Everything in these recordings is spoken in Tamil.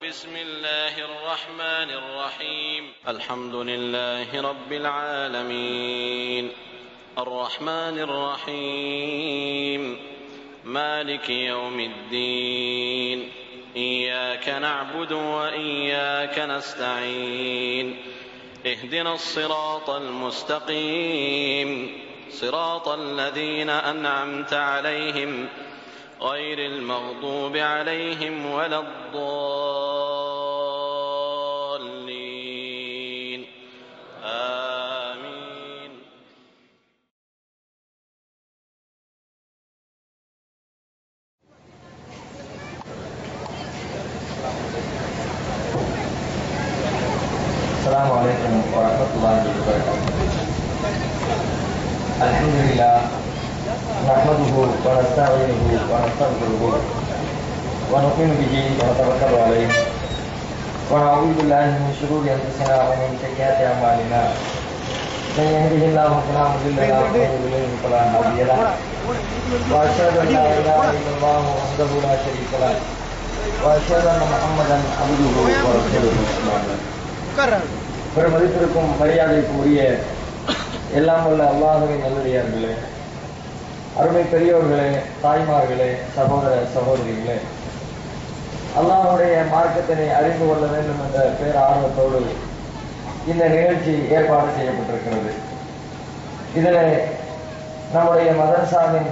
بسم الله الرحمن الرحيم الحمد لله رب العالمين الرحمن الرحيم مالك يوم الدين إياك نعبد وإياك نستعين اهدنا الصراط المستقيم صراط الذين أنعمت عليهم غير المغضوب عليهم ولا الضالين آمين. السلام عليكم ورحمة الله وبركاته. الحمد لله نحمده ونستعينه ونستغفره ونؤمن به ونتوكل عليه ونعوذ بالله من شرور انفسنا ومن سيئات اعمالنا من يهده الله فلا مضل له ومن يضلل فلا هادي له واشهد ان لا اله الا الله وحده لا شريك له واشهد ان محمدا عبده ورسوله. பெருமதிப்பிற்கும் மரியாதைக்கும் உரிய எல்லாம் வல்ல அல்லாஹ்வின் நல்லடியார்களே, அருமை பெரியோர்களே, தாய்மார்களே, சகோதர சகோதரிகளே, அல்லாஹ்வுடைய மார்க்கத்தினை அறிந்து கொள்ள வேண்டும் என்ற பேரார்வத்தோடு இந்த நிகழ்ச்சி ஏற்பாடு செய்யப்பட்டிருக்கிறது. இதில் நம்முடைய மதரசாவின்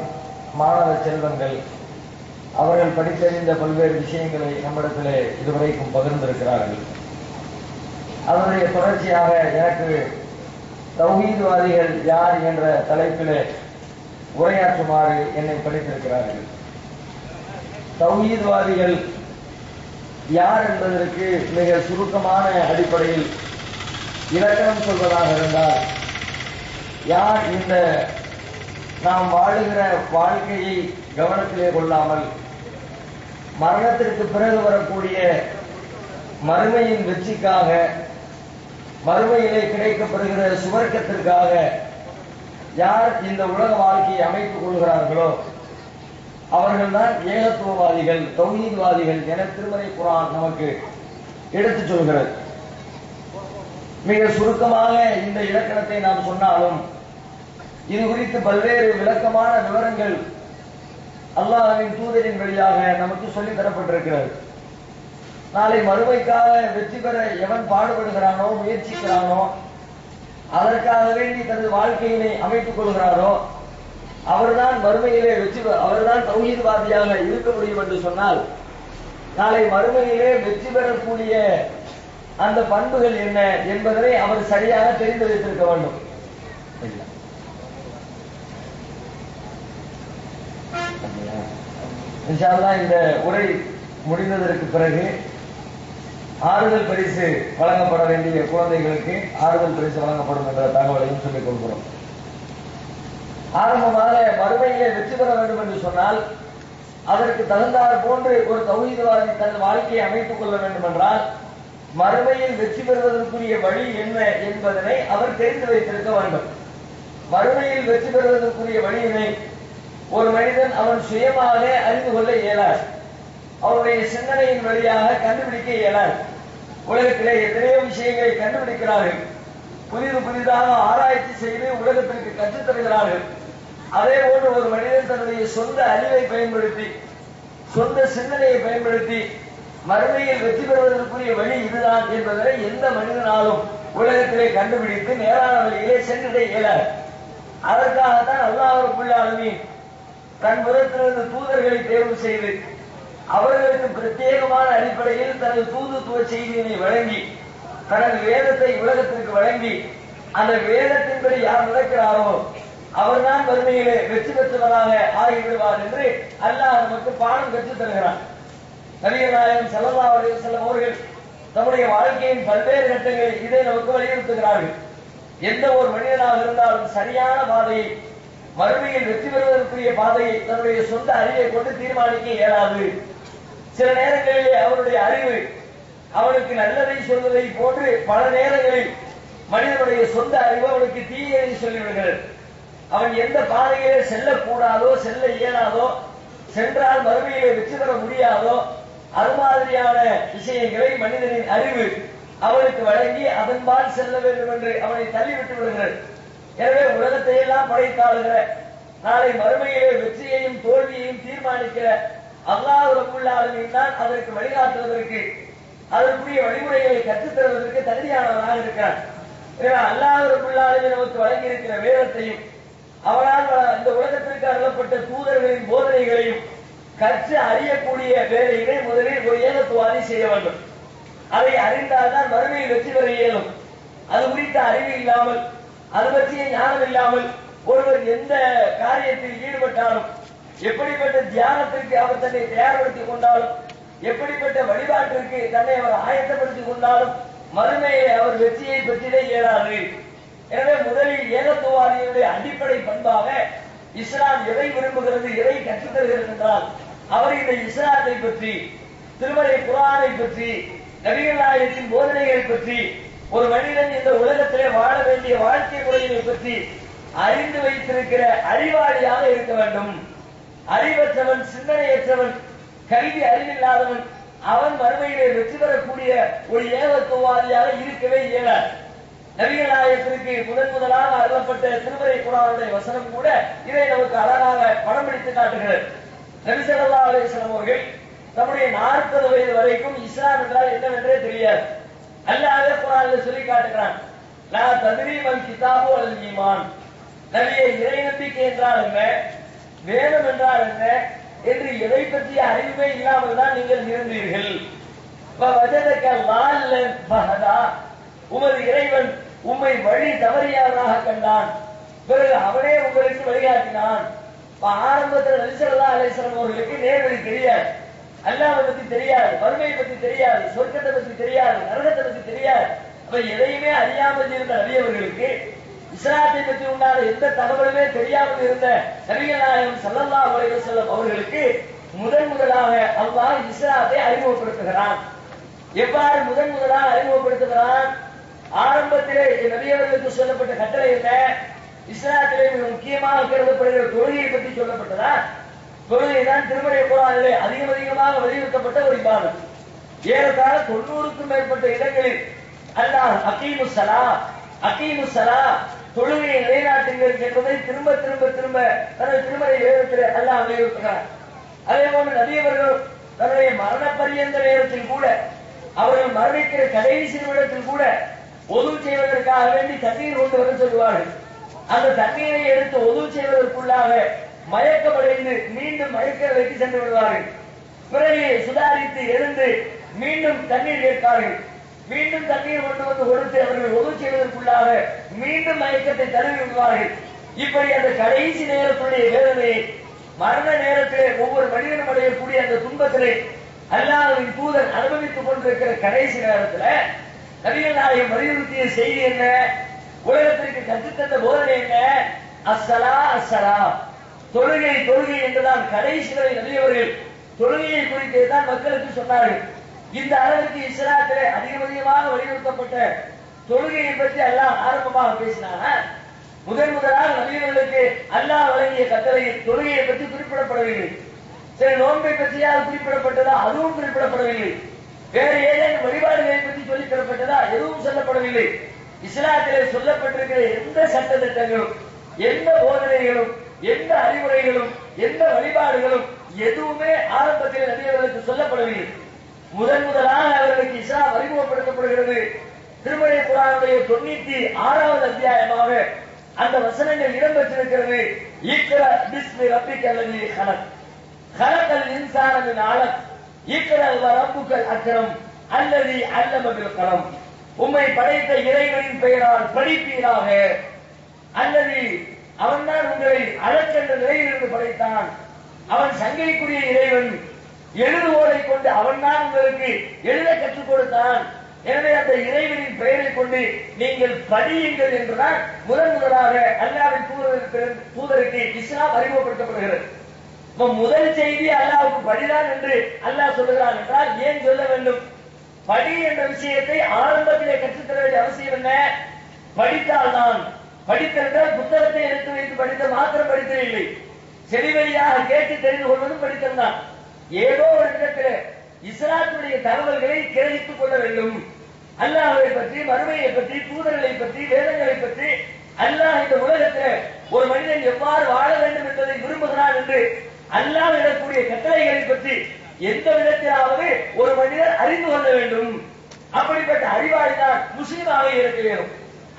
மாணவ செல்வங்கள் அவர்கள் படித்தறிந்த பல்வேறு விஷயங்களை நம்மிடத்திலே இதுவரைக்கும் பகிர்ந்திருக்கிறார்கள். அதனுடைய தொடர்ச்சியாக எனக்கு தௌஹீத்வாதிகள் யார் என்ற தலைப்பிலே உரையாற்றுமாறு என்னை பணித்திருக்கிறார்கள். தௌஹீத்வாதிகள் யார் என்பதற்கு மிக சுருக்கமான அடிப்படையில் இலக்கணம் சொல்வதாக இருந்தால், யார் இந்த நாம் வாழுகிற வாழ்க்கையை கவனத்திலே கொள்ளாமல் மரணத்திற்கு பிறகு வரக்கூடிய மறுமையின் வெற்றிக்காக, மறுமையிலே கிடைக்கப்படுகிற சுவர்க்கத்திற்காக யார் இந்த உலக வாழ்க்கையை அமைத்துக் கொள்கிறார்களோ அவர்கள்தான் ஏகத்துவவாதிகள், தௌஹீத்வாதிகள் என திருமறை குர்ஆன் நமக்கு எடுத்துச் சொல்கிறது. மிக சுருக்கமாக இந்த இலக்கணத்தை நாம் சொன்னாலும் இது குறித்து பல்வேறு விளக்கமான விவரங்கள் அல்லாஹ்வின் தூதரின் வழியாக நமக்கு சொல்லித் தரப்பட்டிருக்கிறது. நாளை மறுமைக்காக வெற்றி பெற எவன் பாடுபடுகிறானோ, முயற்சிக்கிறானோ, அதற்காக வேண்டி தனது வாழ்க்கையினை அமைத்துக் கொள்கிறாரோ அவர்தான் மறுமையிலே அவர்தான் தௌஹீத்வாதியாக இருக்க முடியும் என்று சொன்னால், நாளை மறுமையிலே வெற்றி பெறக்கூடிய அந்த பண்புகள் என்ன என்பதனை அவர் சரியாக தெரிந்து வைத்திருக்க வேண்டும். இன்ஷா அல்லாஹ் இந்த உரை முடிந்ததற்கு பிறகு ஆறுதல் பரிசு வழங்கப்பட வேண்டிய குழந்தைகளுக்கு ஆறுதல் பரிசு வழங்கப்படும் என்ற தகவலையும் சொல்லிக் கொள்கிறோம். ஆரம்பமாக மறுமையிலே வெற்றி பெற வேண்டும் என்று சொன்னால் அதற்கு தகுந்தாற் போன்று ஒரு தௌஹீத்வாதி தனது வாழ்க்கையை அமைத்துக் கொள்ள வேண்டும் என்றால் மறுமையில் வெற்றி பெறுவதற்குரிய வழி என்ன என்பதனை அவர் தெரிந்து வைத்திருக்க வேண்டும். மறுமையில் வெற்றி பெறுவதற்குரிய வழியினை ஒரு மனிதன் அவன் சுயமாக அறிந்து கொள்ள இயலாது. அவருடைய சிந்தனையின் வழியாக கண்டுபிடிக்க இயலாது. உலகத்திலே எத்தனையோ விஷயங்களை கண்டுபிடிக்கிறார்கள், புதிதாக ஆராய்ச்சி செய்து உலகத்திற்கு கற்றுத் தருகிறார்கள். அதே போன்று ஒரு மனிதன் தன்னுடைய சொந்த அறிவை பயன்படுத்தி, சொந்த சிந்தனையை பயன்படுத்தி மறுமையில் வெற்றி பெறுவதற்குரிய வழி இதுதான் என்பதை எந்த மனிதனாலும் உலகத்திலே கண்டுபிடித்து நேரான வழியிலே சென்றிட இயலாது. அதற்காகத்தான் அல்லாஹ் ரப்பல் ஆலமீன் தன் புறத்திலிருந்து தூதர்களை தேர்வு செய்து அவர்களுக்கு பிரத்யேகமான அடிப்படையில் தனது தூதுத்துவ செய்தியினை வழங்கி தனது வேதத்தை உலகத்திற்கு வழங்கி அந்த வேதத்தின்படி யார் நடக்கிறாரோ அவர்தான் மறுமையிலே வெற்றி பெற்றவராக ஆகிவிடுவார் என்று அல்லாஹ் நமக்கு பாடம் கற்றுத் தருகிறார். நபிகள் நாயகம் ஸல்லல்லாஹு அலைஹி வஸல்லம் அவர்கள் தம்முடைய வாழ்க்கையின் பல்வேறு கட்டங்களில் இதை நமக்கு வலியுறுத்துகிறார்கள். எந்த ஒரு மனிதனாக இருந்தாலும் சரியான பாதையை, மறுமையில் வெற்றி பெறுவதற்குரிய பாதையை தன்னுடைய சொந்த அறிவை கொண்டு தீர்மானிக்க இயலாது. சில நேரங்களிலே அவருடைய அறிவு அவனுக்கு நல்லதை சொல்வதை போன்று பல நேரங்களில் மனிதனுடைய சொந்த அறிவு அவனுக்கு தீயதை சொல்லிவிடுகிறது. அவன் எந்த பாதையிலே செல்லக்கூடாதோ, செல்ல இயலாதோ, சென்றால் மறுமையிலே வெற்றி பெற முடியாதோ அது மாதிரியான விஷயங்களை மனிதனின் அறிவு அவனுக்கு வழங்கி அதன்பால் செல்ல வேண்டும் என்று அவனை தள்ளிவிட்டு விடுகிறது. எனவே உலகத்தை எல்லாம் படைத்தாளுகிற, நாளை மறுமையிலே வெற்றியையும் தோல்வியையும் தீர்மானிக்கிற அல்லாஹ் ரப்புல் ஆலமீன் தான் அதற்கு வழிகாட்டுவதற்கு, அதற்குரிய வழிமுறைகளை கற்றுத்தருவதற்கு தகுதியானவனாக இருக்கிறான். எனவே அல்லாஹ் ரப்புல் ஆலமீன் நமக்கு வழங்கி இருக்கிற வேதத்தையும் அவனால் இந்த உலகத்திற்கு அருளப்பட்ட தூதர்களின் போதனைகளையும் கற்று அறியக்கூடிய வேலையினை முதலில் ஒரு ஏகத்துவாதி செய்ய வேண்டும். அதை அறிந்தால்தான் மறுமையில் வெற்றி பெற இயலும். அது குறித்த அறிவு இல்லாமல், அது பற்றிய ஞானம் இல்லாமல் ஒருவர் எந்த காரியத்தில் ஈடுபட்டாலும், எப்படிப்பட்ட தியானத்திற்கு அவர் தன்னை தயார்படுத்திக் கொண்டாலும், எப்படிப்பட்ட வழிபாட்டிற்கு தன்னை அவர் ஆயத்தப்படுத்திக் கொண்டாலும் மறுமையை அவர் வெற்றியை பெற்றிட இயலாது. எனவே முதலில் ஏகத்துவாதியுடைய அடிப்படை பண்பாக இஸ்லாம் எதை விரும்புகிறது, எதை கற்றுத்தருகிறது என்றால், அவர் இந்த இஸ்லாத்தை பற்றி, திருமறை குர்ஆனை பற்றி, நபிகள் நாயகத்தின் போதனைகளை பற்றி, ஒரு மனிதன் இந்த உலகத்திலே வாழ வேண்டிய வாழ்க்கை முறையை பற்றி அறிந்து வைத்திருக்கிற அறிவாளியாக இருக்க வேண்டும். அறிவற்றவன், சிந்தனையற்றவன், கல்வி அறிவில்லாதவன் அவன் மறுமையிலே வெற்றி பெறக்கூடிய ஒரு ஏகத்துவாதியாக இருக்கவே இயலாது. நபிகள் நாயகத்திற்கு முதலாக அருளப்பட்ட திருமறை குர்ஆனுடைய வசனம் கூட இதை நமக்கு அழகாக படம் பிடித்து காட்டுகிறது. நபி ஸல்லல்லாஹு அலைஹி வஸல்லம் அவர்கள் தம்முடைய 40 வயது வரைக்கும் இஸ்லாம் என்றால் என்னவென்றே தெரியாது. அல்லாஹ் குர்ஆனில் சொல்லி காட்டுகிறான், லா தத்ரி மல் கிதாபு வல் ஈமான். நபியே, இறை நம்பிக்கை என்றால் என்ன, வேதம் என்றால் என்ன என்று எதை பற்றிய அறிவே இல்லாமல் தான் நீங்கள் இருந்தீர்கள். வஜதக லால்லன் ஃபஹதா. உமது இறைவன் உம்மை வழி தவறியவராக கண்டான், பிறகு அவனே உங்களுக்கு வழிகாட்டினான். ஆரம்பத்தில் நபி ஸல்லல்லாஹு அலைஹி வஸல்லம் அவர்களுக்கு நேர்வழி தெரியாது, அல்லாஹ்வை பத்தி தெரியாது, மறுமையை பத்தி தெரியாது, சொர்க்கத்தை பத்தி தெரியாது, நரகத்தை பத்தி தெரியாது. அப்ப எதையுமே அறியாமல் இருந்த நபியவர்களுக்கு, இஸ்லாத்தை பற்றி உண்டான எந்த தகவலுமே தெரியாமல் இருந்த நபிகள் நாயகம் ஸல்லல்லாஹு அலைஹி வஸல்லம் அவர்களுக்கு முதலாக அல்லாஹ் இஸ்லாத்தை அறிமுகப்படுத்துகிறான். எவ்வாறு முதலாக அறிமுகப்படுத்துகிறான்? ஆரம்பத்திலே நபியவர்களுக்கு சொல்லப்பட்ட கட்டளை என்ன? இஸ்லாத்திலே மிக முக்கியமாக கருதப்படுகிற தொழுகையை பற்றி சொல்லப்பட்டதா? தொழுகை தான் திருமறை குர்ஆனிலே அதிகமாக வலியுறுத்தப்பட்ட ஒரு இபாதத். ஏறத்தாழ 90க்கும் மேற்பட்ட இடங்களில் அல்லாஹ் அகீமுஸ்ஸலா தொழுகையை நிலைநாட்டுங்கள் என்பதை திரும்ப தனது திருமறை வேதத்தில் அல்லாஹ் வலியுறுத்துகிறார். அதே போன்று நபியவர்கள் தன்னுடைய மரண பரியந்த நேரத்தில் கூட, அவர்கள் மரணிக்கிற கடைசி நிமிடத்தில் கூட ஒது செய்வதற்காக வேண்டி தண்ணீர் கொண்டு வர சொல்வார்கள். அந்த தண்ணீரை எடுத்து ஒது செய்வதற்குள்ளாக மயக்கமடைந்து மீண்டும் மயக்க வைத்து சென்று விடுவார்கள். பிறகு சுதாரித்து எழுந்து மீண்டும் தண்ணீர் கேட்பார்கள். மீண்டும் தண்ணீர் கொண்டு வந்து கொடுத்து அவர்கள் ஒது செய்வதற்குள்ளாக மீண்டும் மயக்கத்தை தழுவி விடுவார்கள். இப்படி அந்த கடைசி நேரத்துடைய வேதனையை, மரண நேரத்திலே ஒவ்வொரு மனிதனும் அடையக்கூடிய அந்த துன்பத்திலே அல்லாஹ்வின் தூதர் அனுபவித்துக் கொண்டிருக்கிற கடைசி நேரத்தில் நபிகள் நாயகம் வலியுறுத்திய செய்தி என்ன? உலகத்திற்கு கற்றுத்தந்த போதனை என்ன? அஸ்ஸலா. தொழுகை என்றுதான் கடைசி வரை நபியவர்கள் தொழுகையை குறித்து தான் மக்களுக்கு சொன்னார்கள். இந்த அளவிற்கு இஸ்லாத்திலே அதிகமாக வலியுறுத்தப்பட்ட தொழுகையை பற்றி அல்லாஹ் ஆரம்பமாக பேசினானா? முதலாக நபியவர்களுக்கு அல்லாஹ் வழங்கிய கட்டளையில் தொழுகையை பற்றி குறிப்பிடப்படவில்லை. சரி, நோன்பை பற்றியால் குறிப்பிடப்பட்டதா? அதுவும் குறிப்பிடப்படவில்லை. வேறு ஏதேனும் வழிபாடுகளை பற்றி சொல்லித் தரப்பட்டதா? எதுவும் சொல்லப்படவில்லை. இஸ்லாத்திலே சொல்லப்பட்டிருக்கிற எந்த சட்ட திட்டங்களும், எந்த போதனைகளும், எந்த அறிவுரைகளும், எந்த வழிபாடுகளும் எதுவுமே ஆரம்பத்தில் நபியவர்களுக்கு சொல்லப்படவில்லை. முதலாக அவர்களுக்கு இஸ்லாம் அறிமுகப்படுத்தப்படுகிறது. திருமறை குர்ஆனுடைய 96வது அத்தியாயமாக அந்த வசனங்கள் இடம்பெற்றிருக்கிறது. இக்ரா பிஸ்மி ரப்பிக்கல்லதீ கலக்கல் இன்சான மின் அலக் இக்ரா வ ரப்புக்கல் அக்ரம் அல்லதீ அல்லம பில் கலம். உம்மை படைத்த இறைவனின் பெயரால் படிப்பீராக. அல்லது அவன்தான் உங்களை அழகென்ற நிலையிலிருந்து படைத்தான். அவன் சங்கைக்குரிய இறைவன். எழுதுவோரை கொண்டு அவன் தான் உங்களுக்கு எழுத கற்றுக் கொடுத்தான். எனவே அந்த இறைவனின் பெயரை கொண்டு நீங்கள் படியுங்கள் என்றுதான் முதலாக அல்லாஹ்வின் தூதருக்கு இஸ்லாம் அறிமுகப்படுத்தப்படுகிறது. முதல் செய்தி அல்லாஹ்வுக்கு படிதான் என்று அல்லாஹ் சொல்லுகிறான் என்றால் ஏன் சொல்ல வேண்டும்? படி என்ற விஷயத்தை ஆரம்பத்திலே கற்றுத்தர வேண்டிய அவசியம் என்ன? படித்தால்தான். படித்தென்றால் புத்தகத்தை எடுத்து வைத்து படித்த மாத்திரம் படித்ததில்லை, செவி வழியாக கேட்டு தெரிந்து கொள்வதும் படித்தல் தான். ஏதோ ஒரு இடத்திலே இஸ்லாத்துடைய தகவல்களை கிரகித்துக் கொள்ள வேண்டும். அல்லாஹ்வை பற்றி, மறுமையை பற்றி, தூதர்களை பற்றி, வேதங்களை பற்றி, அல்லாஹ் இந்த உலகத்தில் ஒரு மனிதன் எவ்வாறு வாழ வேண்டும் என்பதை விரும்புகிறான் என்று அல்லாஹ் இடக்கூடிய கட்டளைகளை பற்றி எந்த விதத்திலாவது ஒரு மனிதர் அறிந்து கொள்ள வேண்டும். அப்படிப்பட்ட அறிவாளி தான் முஸ்லீமாக இருக்க வேண்டும்.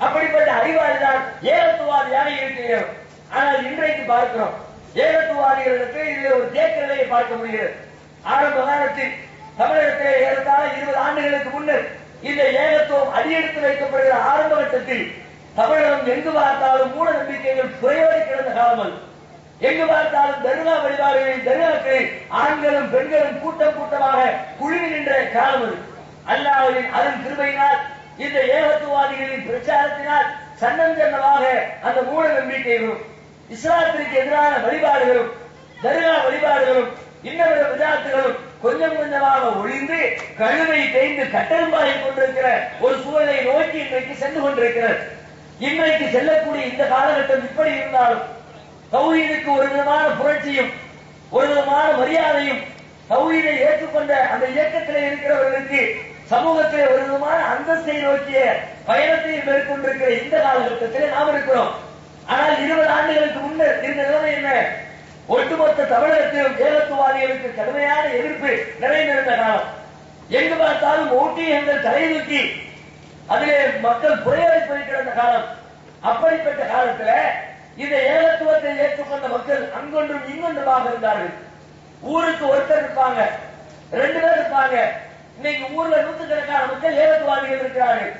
அப்படிப்பட்ட அறிவாளி தான் ஏகத்துவாதியாக இருக்க வேண்டும். ஆனால் இன்றைக்கு பார்க்கிறோம், ஏகத்துவாதிகளுக்கு இதில் ஒரு தேக்கநிலையை பார்க்க முடிகிறது. ஆரம்ப காலத்தில் தமிழகத்தில் ஏறத்தாழ 20 ஆண்டுகளுக்கு முன்னர் இந்த ஏகத்துவம் அடியெடுத்து வைக்கப்படுகிற ஆரம்ப கட்டத்தில் தமிழகம் எங்கு பார்த்தாலும் மூட நம்பிக்கைகள் குறையோடு கிடந்த காலம் அது. எங்கு பார்த்தாலும் தர்கா வழிபாடுகளில், தர்காக்களில் ஆண்களும் பெண்களும் கூட்டம் கூட்டமாக குழுவி நின்ற காலம் அது. அல்லாஹ்வின் அருள் கிருபையினால், இந்த ஏகத்துவாதிகளின் பிரச்சாரத்தினால் சன்னம் சன்னமாக அந்த மூட நம்பிக்கைகளும், இஸ்லாத்திற்கு எதிரான வழிபாடுகளும், தர்கா வழிபாடுகளும், இன்னொரு விதாத்துகளும் கொஞ்சம் கொஞ்சமாக ஒழிந்து கழுவை தேய்ந்து கட்டெரும்பாகி கொண்டிருக்கிற ஒரு சூழலை நோக்கி இன்றைக்கு சென்று கொண்டிருக்கிறது. இன்றைக்கு செல்லக்கூடிய இந்த காலகட்டம் இப்படி இருந்தாலும் தௌஹீதுக்கு ஒரு விதமான புரட்சியும், ஒரு விதமான மரியாதையும், தௌஹீதை ஏற்றுக்கொண்ட அந்த இயக்கத்தில் இருக்கிறவர்களுக்கு சமூகத்திலே ஒரு விதமான அந்தஸ்தை நோக்கிய பயணத்தை மேற்கொண்டிருக்கிற இந்த காலகட்டத்திலே நாம் இருக்கிறோம். ஆனால் 20 ஆண்டுகளுக்கு முன்னர் இருந்த நிலைமை என்ன? ஒட்டுமொத்த தமிழகத்திலும் ஏகத்துவாதிகளுக்கு கடுமையான எதிர்ப்பு நிறைந்திருந்த காலம். எங்கு பார்த்தாலும் ஓட்டியங்கள் தலை தூக்கி அதிலே மக்கள் புறையோடி போய் கிடந்த காலம். அப்படிப்பட்ட காலத்தில் இந்த ஏகத்துவத்தை ஏற்றுக்கொண்ட மக்கள் அங்கொன்றும் இங்கொன்றுமாக இருந்தார்கள். ஊருக்கு ஒருத்தர் இருப்பாங்க, 2 பேர் இருப்பாங்க. இன்னைக்கு ஊர்ல நூற்றுக்கணக்கான மக்கள் ஏகத்துவாதிகள் இருக்கிறார்கள்.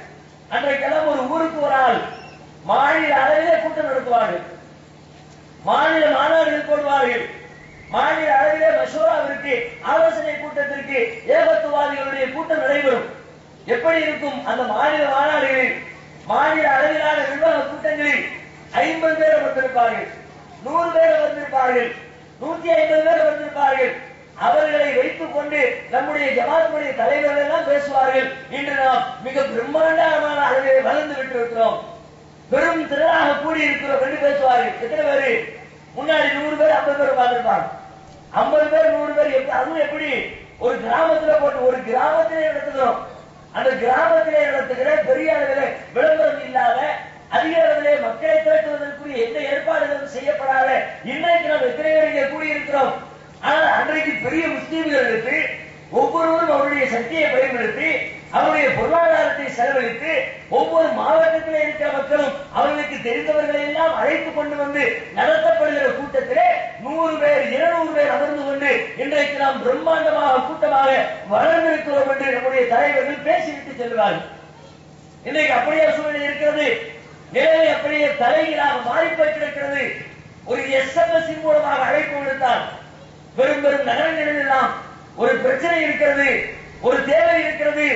அன்றைக்கெல்லாம் ஒரு ஊருக்கு ஒரு ஆள் மாநில அளவிலே கூட்டம் நடத்துவார்கள், மாநில மாநாடுகள் போடுவார்கள், மாநில அளவிலே மசோராவிற்கு, ஆலோசனை கூட்டத்திற்கு ஏகத்துவாதிகளுடைய கூட்டம் நடைபெறும். எப்படி இருக்கும் அந்த மாநில மாநாடுகளில்? மாநில அளவிலான நிர்வாக கூட்டங்களில் 50 பேர் வந்திருப்பார்கள், 100 பேர் வந்திருப்பார்கள், 150 பேர் வந்திருப்பார்கள். அவர்களை வைத்துக் கொண்டு நம்முடைய ஜமாத்துடைய தலைவர்கள் எல்லாம் பேசுவார்கள். இன்று நாம் மிக பிரம்மாண்டமான அளவில் வளர்ந்து விட்டிருக்கிறோம், பெரும் திரளாக கூடி இருக்கிறோம் என்று பேசுவார்கள். எத்தனை பேரு? முன்னாடி 100 பேர் 50 பேர் உட்கார்ந்திருப்பாங்க. 50 பேர் 100 பேர் அதுவும் எப்படி ஒரு கிராமத்துல போட்டு ஒரு கிராமத்திலே நடத்துகிறோம். அந்த கிராமத்திலே நடத்துகிற பெரிய அளவில் விளம்பரம் இல்லாத, அதிக அளவிலே மக்களை திரட்டுவதற்குரிய எந்த ஏற்பாடுகளும் செய்யப்படாத இன்றைக்கு நாம் எத்தனை பேர் இங்கே கூடியிருக்கிறோம். ஆனால் அன்றைக்கு பெரிய முஸ்லீம்கள் எடுத்து ஒவ்வொருவரும் அவருடைய சக்தியை பயன்படுத்தி அவருடைய பொருளாதாரத்தை செலவழித்து ஒவ்வொரு மாவட்டத்தில் இருக்கிற மக்களும் அவர்களுக்கு தெரிந்தவர்களை எல்லாம் அழைத்துக் கொண்டு வந்து நடத்தப்படுகிற கூட்டத்திலே 100 பேர் 200 பேர் அமர்ந்து கொண்டு இன்றைக்கு நாம் பிரம்மாண்டமாக கூட்டமாக வளர்ந்திருக்கிறோம் என்று நம்முடைய தலைவர்கள் பேசிவிட்டு செல்வார்கள். இன்றைக்கு அப்படியே சூழ்நிலை இருக்கிறது. நிலைமை அப்படியே தலைகீழாக மாறிப்போய் கிடக்கிறது. ஒரு SMS மூலமாக அழைப்பு விடுத்தால் பெரும் பெரும் நகரங்களில் எல்லாம் ஒரு பிரச்சனை இருக்கிறது, ஒரு தேவை இருக்கிறது,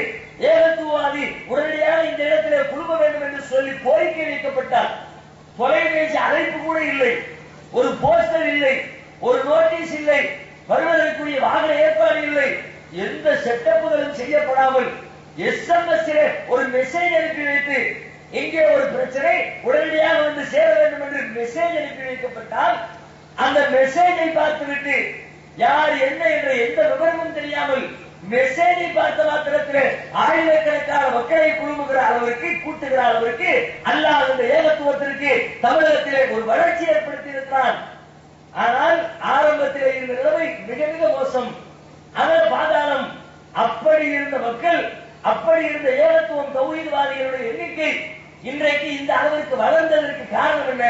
ஏகத்துவாதி உடனடியாக இந்த இடத்திலே குழும வேண்டும் என்று சொல்லி கோரிக்கை வைக்கப்பட்டார். தொலைபேசி அழைப்பு கூட இல்லை, ஒரு போஸ்டர் இல்லை, ஒரு நோட்டீஸ் இல்லை, வருவதற்குரிய வாகன ஏற்பாடு இல்லை, எந்த செட்டப்புகளும் செய்யப்படாமல் SMS ஒரு மெசேஜ் அனுப்பி வைத்து இங்கே ஒரு பிரச்சனை உடனடியாக வந்து சேர வேண்டும் என்று மெசேஜ் அனுப்பி வைக்கப்பட்டால் அந்த மெசேஜை பார்த்துவிட்டு யார் என்ன என்ற எந்த விவரமும் தெரியாமல் மெசேஜை பார்த்த மாத்திரத்தில் ஆயிரக்கணக்கான மக்களை குழுமுகிற அளவிற்கு, கூட்டுகிற அளவிற்கு அல்லாஹ் அந்த ஏகத்துவத்திற்கு தமிழகத்திலே ஒரு வளர்ச்சி ஏற்படுத்தி இருக்கிறான். ஆனால் ஆரம்பத்திலே இருந்த நிலைமை மிக மிக மோசம், அதன் பாதாளம். அப்படி இருந்த மக்கள், அப்படி இருந்த ஏகத்துவம் தௌஹீத்வாதிகளுடைய எண்ணிக்கை இன்றைக்கு இந்த அளவிற்கு வளர்ந்ததற்கு காரணம் என்ன?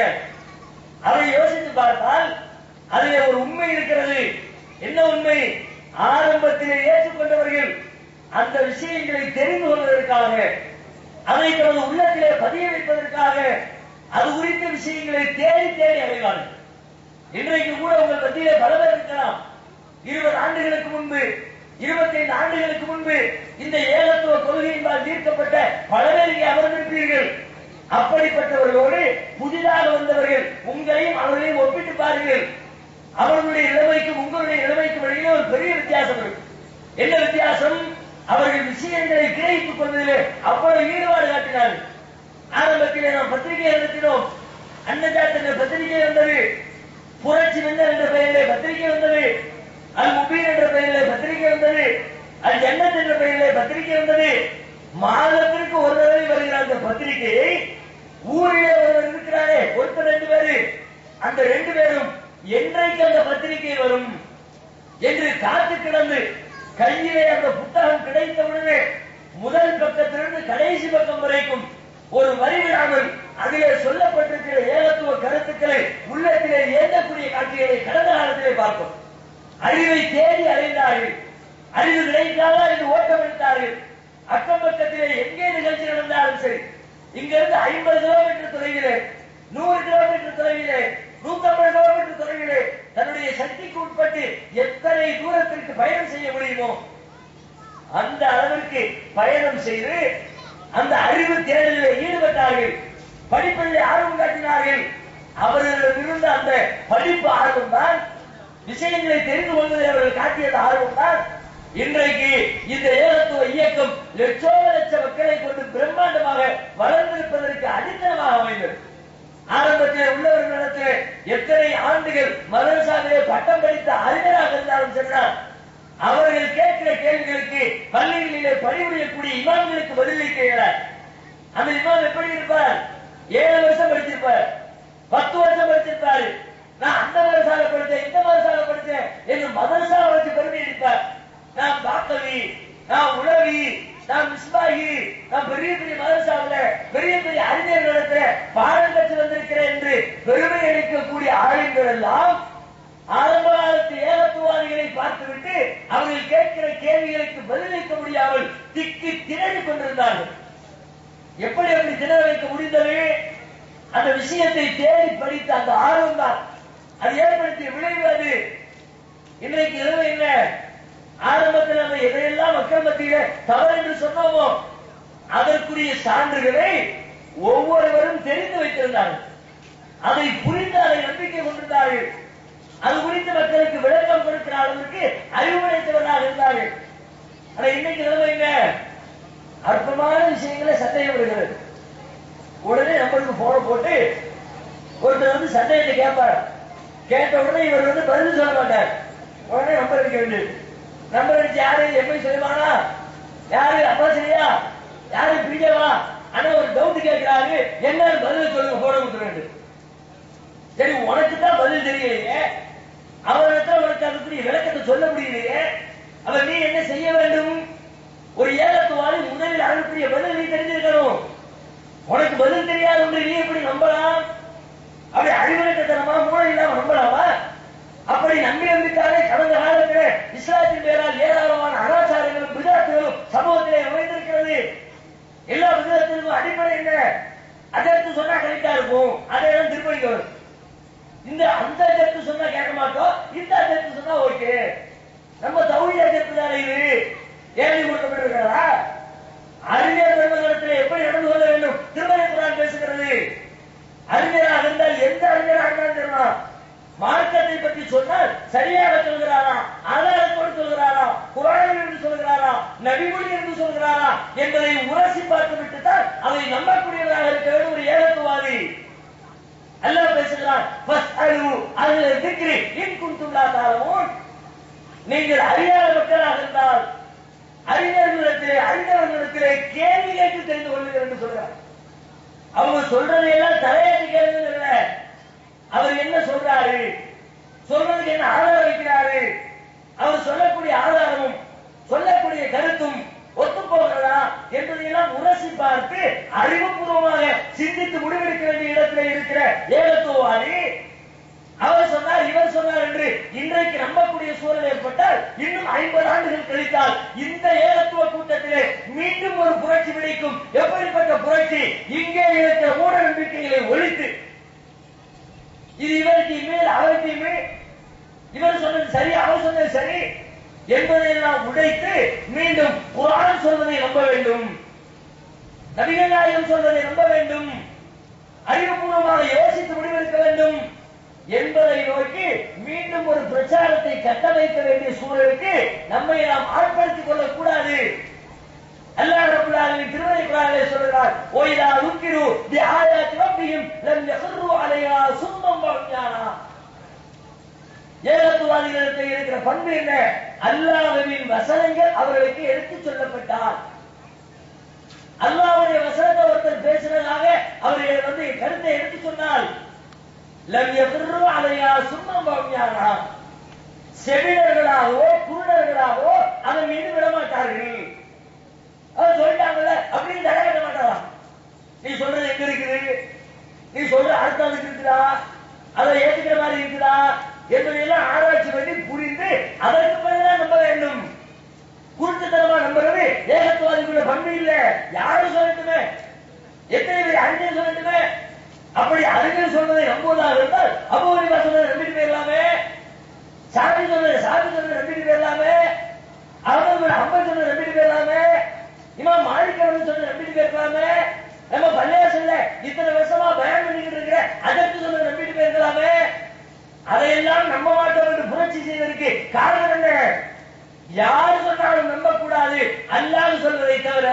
அதை யோசித்து பார்த்தால் அதிலே ஒரு உண்மை இருக்கிறது. என்ன உண்மை? ஆரம்பத்திலே ஏற்றுக்கொண்டவர்கள் அந்த விஷயங்களை தெரிந்து கொள்வதற்காக, அதை தனது உள்ளத்திலே பதிய வைப்பதற்காக அது குறித்த விஷயங்களை தேடி தேடி அடைவார்கள். இன்றைக்கு கூட உங்கள் மத்தியிலே பல பேர் இருக்கலாம். 20 ஆண்டுகளுக்கு முன்பு, 25 ஆண்டுகளுக்கு முன்பு இந்த ஏகத்துவ கொள்கையினால் ஈர்க்கப்பட்ட பல பேர் இங்கே அமர்ந்திருப்பீர்கள். அப்படிப்பட்டவர்களோடு புதிதாக வந்தவர்கள் உங்களையும் அவர்களையும் ஒப்பிட்டு பாருங்கள். அவர்களுடைய நிலைமைக்கும் உங்களுடைய நிலைமைக்கும் இடையே ஒரு பெரிய வித்தியாசம் இருக்கு. என்ன வித்தியாசம்? அவர்கள் விஷயங்களை கிரகித்துக் கொள்வதிலே அவ்வளவு ஈடுபாடு காட்டினார்கள். ஆரம்பத்திலே நாம் பத்திரிகை நடத்தினோம், அன்னஜாத் என்ற பத்திரிகை வந்தது, புரட்சி வென்ற என்ற பெயரிலே பத்திரிகை வந்தது, அல் முபீன் என்ற பெயரிலே பத்திரிகை வந்தது. அது ஜன்னத் என்ற பெயரிலே பத்திரிகை வந்தது. மாதத்திற்கு ஒரு தடவை வருகிற அந்த பத்திரிகையை ஊரிலே ஒருவர் இருக்கிறாரே, ஒருத்தர் 2 பேரு, அந்த 2 பேரும் என்றைக்கு அந்த பத்திரிகை வரும் என்று காத்து கிடந்து கையிலே அந்த புத்தகம் கிடைத்தவுடனே முதல் பக்கத்திலிருந்து கடைசி பக்கம் வரைக்கும் ஒரு வரி விடாமல் அதிலே சொல்லப்பட்டிருக்கிற ஏகத்துவ கருத்துக்களை உள்ளத்திலே ஏற்றக்கூடிய காட்சிகளை கடந்த காலத்திலே பார்த்தோம். அறிவை தேடி அடைந்தார்கள், அறிவு கிடைக்காதா என்று ஓட்டம் எடுத்தார்கள். அக்கம் பக்கத்திலே எங்கே நிகழ்ச்சி நடந்தாலும் சரி, இங்கிருந்து 50 கிலோமீட்டர் தொலைவிலே, 100 கிலோமீட்டர் தொலைவிலே, 150 கிலோமீட்டர் தொலைவிலே தன்னுடைய சக்திக்கு உட்பட்டு எத்தனை தூரத்திற்கு பயணம் செய்ய முடியுமோ அந்த அளவிற்கு பயணம் செய்து அந்த அறிவு தேடலில் ஈடுபட்டார்கள். படிப்பதில் ஆர்வம் காட்டினார்கள். அவர்களிடம் இருந்த அந்த படிப்பு ஆர்வம் தான், விஷயங்களை தெரிந்து கொள்வதில் அவர்கள் காட்டிய ஆர்வம் தான் இன்றைக்கு இந்த ஏகத்துவ இயக்கம் லட்சோப லட்ச மக்களை கொண்டு பிரம்மாண்டமாக வளர்ந்திருப்பதற்கு அடித்தளமாக அமைந்தது. ஆரம்பத்தில் உள்ளவர்களிடத்தில் எத்தனை ஆண்டுகள் மதரசாவிலே பட்டம் படித்த அறிஞராக இருந்தாலும் சரிதான், அவர்கள் கேட்கிற கேள்விகளுக்கு பள்ளிகளிலே பணிபுரியக்கூடிய இமாம்களுக்கு பதிலளிக்கிறார். அந்த இமாம் எப்படி இருப்பார்? 7 வருஷம் படிச்சிருப்பார், 10 வருஷம் படிச்சிருப்பாரு. நான் அந்த மதரசால படித்தேன், இந்த மதரசால படித்தேன் என்று மதரசாவை வச்சு பெருமை அடிப்பார். நான் பாக்கவி, நான் உளவி, நான் மிஸ்பாகி, நான் பெரிய பெரிய மதரசாவில் பெரிய பெரிய அறிஞர்களிடத்துல பாடம் கற்று வந்திருக்கிறேன் என்று பெருமை அளிக்கக்கூடிய ஆளுங்கள் எல்லாம் ஆரம்ப காலத்து ஏகத்துவாதிகளை பார்த்துவிட்டு அவர்கள் கேட்கிற கேள்விகளுக்கு பதிலளிக்க முடியாமல் திக்கி திணறி கொண்டிருந்தார்கள். எப்படி அப்படி திணற வைக்க முடிந்தது? அந்த விஷயத்தை தேடி படித்த அந்த ஆர்வம் தான் அது ஏற்படுத்திய விளைவு. அது இன்றைக்கு இரவு என்ன ஆரம்பத்தில் நம்ம எதையெல்லாம் மக்கள் மத்தியில தவறு என்று சொன்னோமோ அதற்குரிய சான்றுகளை ஒவ்வொருவரும் தெரிந்து வைத்திருந்தார்கள். அதை புரிந்து அதை நம்பிக்கை கொண்டிருந்தார்கள். அது குறித்து மக்களுக்கு விளக்கம் கொடுக்கிற அளவுக்கு அறிவுடைத்தவர்களாக இருந்தார்கள். ஆனா இன்னைக்கு நிலைமை என்ன? அற்பமான விஷயங்களை சந்தேகம் வருகிறது. உடனே நம்மளுக்கு போன போட்டு ஒருத்தர் சந்தேகத்தை கேட்பார். கேட்ட உடனே இவர் பதில் சொல்ல மாட்டார். உடனே நம்பர் அடிக்க வேண்டியது. நம்பர் அடிச்சு யாரு எப்படி சொல்லுவானா, யாரு அப்பா சரியா, யாரு பிடிக்கவா, ஆனா ஒரு டவுட் கேட்கிறாரு, என்ன பதில் சொல்லுங்க, போட கொடுக்க வேண்டும். சரி, உனக்கு தான் பதில் தெரியலையே, அவரிடத்தில் உனக்கு அதுக்குரிய விளக்கத்தை சொல்ல முடியலையே, அவர் நீ என்ன செய்ய வேண்டும்? ஒரு ஏகத்துவாதி முதலில் அதற்குரிய பதில் நீ தெரிஞ்சிருக்கணும். உனக்கு பதில் தெரியாது ஒன்று நீ எப்படி நம்பலாம்? அப்படி அறிவுரைத்தனமா மூளை இல்லாம நம்பலாமா? அப்படி நம்பி வந்துட்டாலே கடந்த காலத்தில் இஸ்லாத்தின் பேரால் ஏராளமான அனாச்சாரங்களும் விதத்துகளும் சமூகத்திலே அமைந்திருக்கிறது. எல்லா விதத்திற்கும் அடிப்படை என்ன? அதற்கு சொன்னா கரெக்டா இருக்கும், அதை திருப்பணிக்க வரும். இந்த அந்த கருத்து சொன்னா கேட்க மாட்டோம், இந்த கருத்து சொன்னா ஓகே. நம்ம தௌஹீத் கருத்து தானே இது, ஏழை கொடுக்கப்பட்டிருக்கிறதா? அறிஞர் பெருமக்களிடத்தில் எப்படி நடந்து கொள்ள வேண்டும் திருமலை குர்ஆன் பேசுகிறது. அறிஞராக இருந்தால் எந்த அறிஞராக இருந்தாலும் தெரியுமா, மார்க்கத்தை பற்றி சொன்னால் சரியாக சொல்கிறாரா, ஆதாரத்தோடு சொல்கிறாரா, குர்ஆனில் என்று சொல்கிறாரா, நபிமொழி என்று சொல்கிறாரா என்பதை உரசி பார்த்து விட்டுத்தான் அதை நம்பக்கூடியவராக இருக்க வேண்டும் ஒரு ஏகத்துவாதி. அல்லாஹ் பேசுகிறான், ஃபஸ்அலு அஹ்ல ذிக்ரி இன் குன்தும் லா தஅலமூன். நீங்கள் அறியாத மக்களாக இருந்தால் அறிஞர்களிடத்திலே அறிஞர்களிடத்திலே கேள்வி கேட்டு தெரிந்து கொள்ளுங்கள் என்று சொல்றார். அவங்க சொல்றதையெல்லாம் தலையாட்டி கேள்வி இல்ல, அவர் என்ன சொல்றாரு, சொல்றதுக்கு என்ன ஆதாரம் வைக்கிறாரு, அவர் சொல்லக்கூடிய ஆதாரமும் சொல்லக்கூடிய கருத்தும் ஒத்து போகிறதா என்பதையெல்லாம் உரசி பார்த்து அறிவுபூர்வமாக சிந்தித்து முடிவெடுக்க வேண்டிய இடத்துல இருக்கிற ஏகத்துவவாதி அவர் சொன்னார் இவர் சொன்னார் என்று இன்றைக்கு நம்பக்கூடிய சூழல் ஏற்பட்டால் இன்னும் 50 ஆண்டுகள் கழித்தால் இந்த ஏகத்துவ கூட்டத்திலே மீண்டும் ஒரு புரட்சி வெடிக்கும். எப்படிப்பட்ட புரட்சி? இங்கே இருக்கிற மூட நம்பிக்கைகளை ஒழித்து இது இவருக்கு மேல் அவருக்கு மேல், இவர் சொன்னது சரி அவர் சொன்னது சரி என்பதையெல்லாம் உடைத்து மீண்டும் குர்ஆன் சொல்வதை நம்ப வேண்டும், நபிகள் நாயகம் சொல்வதை நம்ப வேண்டும், அறிவுபூர்வமாக யோசித்து முடிவெடுக்க வேண்டும் என்பதை நோக்கி மீண்டும் ஒரு பிரச்சாரத்தை கட்டமைக்க வேண்டிய சூழலுக்கு நம்மை நாம் ஆட்படுத்திக் கொள்ளக் கூடாது. அல்லாஹ் ரப்பல் ஆலமீன் திருமறை குர்ஆனிலே சொல்கிறார், "ஒய்தா ذُكِّرُوا بِآيَاتِ رَبِّهِمْ لَمْ يَخِرُّوا عَلَيْهَا صُمًّا وَعُمْيَانًا." ஏகத்துவாதிகளுக்கு இருக்கிற பண்பு என்ன? அல்லாஹ்வின் வசனங்கள் அவர்களுக்கு எடுத்துச் சொல்லப்பட்டால், அல்லாஹ்வுடைய வசனத்தை ஒருத்தர் பேசுறதாக அவர்கள் கருத்தை எடுத்து சொன்னால், லம் யஃபிரு அலையா சும்மா பவ்யானா, செவிடர்களாகவோ குருடர்களாகவோ அதன் மீது விடமாட்டார்கள். அவர் சொல்லிட்டாங்கல்ல அப்படின்னு தடை கட்ட மாட்டாராம். நீ சொல்றது எங்க இருக்குது, நீ சொல்ற அர்த்தம் அதுக்கு இருக்குதா, அதை ஏற்றுக்கிற மாதிரி இருக்குதா என்பதையெல்லாம் ஆராய்ச்சி பண்ணி புரிந்து அதற்கு பிறகுதான் நம்ப வேண்டும். குருட்டுத்தனமா நம்புறது ஏகத்துவாதிக்குள்ள பண்பு இல்ல. யாரும் சொல்லட்டுமே, எத்தனை பேர் அறிஞர் சொல்லட்டுமே, அப்படி அறிஞர் சொல்வதை நம்புவதாக இருந்தால் அபூஹனீஃபா சொல்றதை நம்பிட்டு போயிடலாமே, சாமி சொல்றதை நம்பிட்டு போயிடலாமே, அஹ்மத் பின் ஹம்பல் சொல்றதை நம்பிட்டு போயிடலாமே, இமாம் மாலிக் அவர்கள் சொல்றதை நம்பிட்டு போயிடலாமே, நம்ம பள்ளியாசல்ல இத்தனை வருஷமா பயன் பண்ணிக்கிட்டு இருக்கிற அதற்கு சொல்றதை நம்பிட்டு போயிருக்கலாமே. அதையெல்லாம் நம்ப மாட்டோம் என்று புரட்சி செய்வதற்கு காரணம் என்ன? யாரு சொன்னாலும் நம்ப கூடாது அல்லாஹ் சொல்வதை தவிர,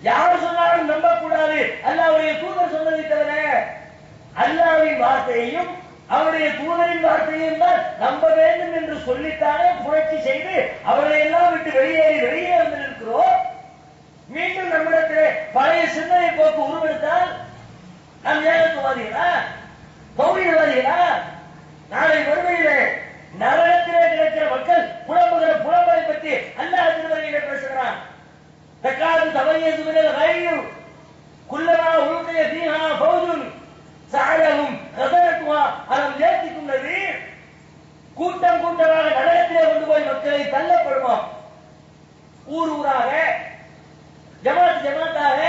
யாரு சொன்னாலும் நம்ப கூடாது அல்லாஹ்வுடைய தூதர் சொன்னதை தவிர, அல்லாஹ்வின் வார்த்தையையும் அவருடைய தூதரின் வார்த்தையையும் தான் நம்ப வேண்டும் என்று சொல்லித்தானே புரட்சி செய்து அவர்களை எல்லாம் விட்டு வெளியே வந்திருக்கிறோம். மீண்டும் நம்மிடத்திலே பழைய சிந்தனை போக்கு உருவெடுத்தால் நாம் ஏகத்துவாதிகளா, தௌஹீத்வாதிகளா? நாளை மறுமையிலே நரகத்திலே கிடைக்கிற மக்கள் புலம்புகிற புலம்பலை பற்றி அல்லாஹ் திருமறையிலே பேசுகிறான். தக்காது தமையது மினல் கைர் குல்லமா உல்கிய ஃபீஹா ஃபௌஜுன் சஅலஹும் கஸரத்துஹா அலம் யஅதிகும் நதீர். கூட்டம் கூட்டமாக நரகத்திலே கொண்டு போய் மக்களை தள்ளப்படுமாம். ஊராக ஜமாத்தாக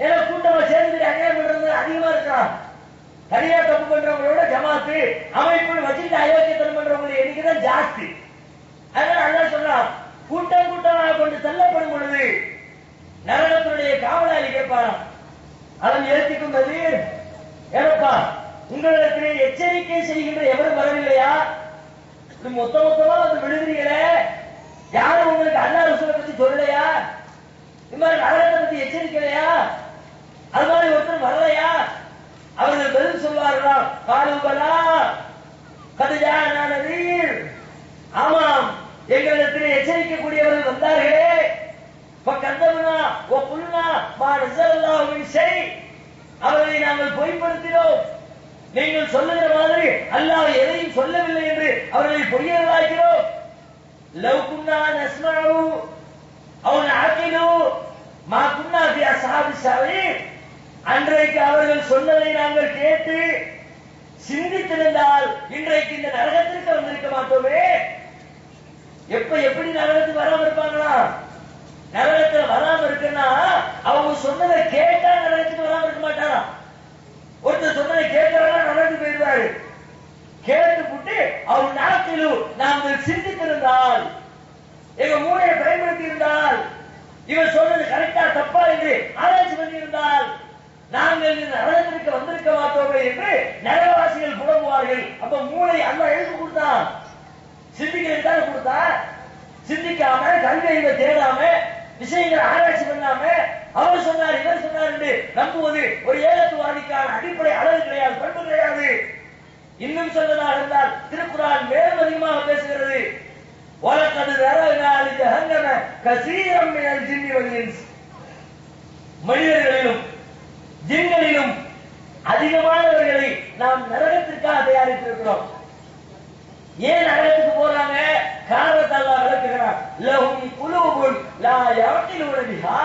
ஏன்னா கூட்டமா சேர்ந்து அநியாயம் பண்றது அதிகமா இருக்கலாம். தனியா தப்பு பண்றவங்களோட ஜமாத்து அமைப்பு வச்சுட்டு அயோக்கியத்தனம் பண்றவங்களுடைய எண்ணிக்கை தான் ஜாஸ்தி. அதனால அல்லாஹ் சொல்றான், கூட்டமாக கொண்டு தள்ளப்படும் பொழுது நரகத்தினுடைய காவலாளி கேட்பாராம், அதன் ஏற்றிக்கும் நதீர், ஏனப்பா உங்களிடத்திலே எச்சரிக்கை செய்கின்ற எவரும் வரவில்லையா? மொத்தமா வந்து விடுகிறீங்களே, யாரும் உங்களுக்கு அல்லாஹ் ரசூலை பத்தி சொல்லலையா? இந்த மாதிரி நரகத்தை பத்தி எச்சரிக்கலையா? அது மாதிரி ஒருத்தர் வரலையா? அவர்கள் பதில் சொல்வார்களாம், காலுபலா கதுஜானா நதீர், ஆமாம் எங்களிடத்திலே எச்சரிக்கக்கூடியவர்கள் வந்தார்களே. கந்தபுனா ஓ புல்னா மா நஸலல்லாஹு மின் ஷை, அவர்களை நாங்கள் பொய்ப்படுத்தினோம். நீங்கள் சொல்லுகிற மாதிரி அல்லாஹ் எதையும் சொல்லவில்லை என்று அவர்களை பொய்யர்களாக்கிறோம். லவ் குன்னா நஸ்மஉ அவ் நஅகிலு மா குன்னா ஃபி அஸ்ஹாபி ஸவீர், அன்றைக்கு அவர்கள் சொன்னதை நாங்கள் கேட்டு சிந்தித்திருந்தால் இன்றைக்கு இந்த நரகத்திற்கு வந்திருக்க மாட்டோமே. எப்படி நரகத்துக்கு வராம இருப்பாங்களா? நரகத்தில் வராம இருக்குன்னா அவங்க சொன்னதை கேட்டா நரகத்துக்கு வராம இருக்க மாட்டாரா? ஒருத்தர் சொன்னதை கேட்கறதா நரகத்துக்கு போயிடுவாரு. கேட்டு புட்டு அவர் நாட்டிலு நாங்கள் சிந்தித்திருந்தால், எங்க மூளையை பயன்படுத்தி இருந்தால், இவர் சொன்னது கரெக்டா தப்பா என்று ஆராய்ச்சி பண்ணியிருந்தால் நாங்கள் இந்த நரகத்திற்கு வந்திருக்க மாட்டோமே என்று நரகவாசிகள் புலம்புவார்கள். அப்ப மூளை அல்லாஹ் எழுதி கொடுத்தான், சிந்திக்கிறதுக்கு தான் கொடுத்தா. சிந்திக்காம கல்வியை தேடாம விஷயங்களை ஆராய்ச்சி பண்ணாம அவர் சொன்னார் இவர் சொன்னார் என்று நம்புவது ஒரு ஏகத்துவாதிக்கான அடிப்படை அளவு கிடையாது, பண்பு கிடையாது. இன்னும் சொல்வதாக இருந்தால் திருக்குர்ஆன் மேலும் அதிகமாக பேசுகிறது. வலகத் ரஅனா லிஜஹன்னம கஸீரம் மினல் ஜின்னி வல் இன்ஸ், மனிதர்களிலும் ஜின்களிலும் அதிகமானவர்களை நாம் நரகத்திற்காக தயாரித்திருக்கிறோம். ஏன் நரகத்துக்கு போறாங்க? காரணத்தை அல்லாஹ் விளக்குகிறான். லஹும் குலூபுன் லா யஅகிலூன பிஹா,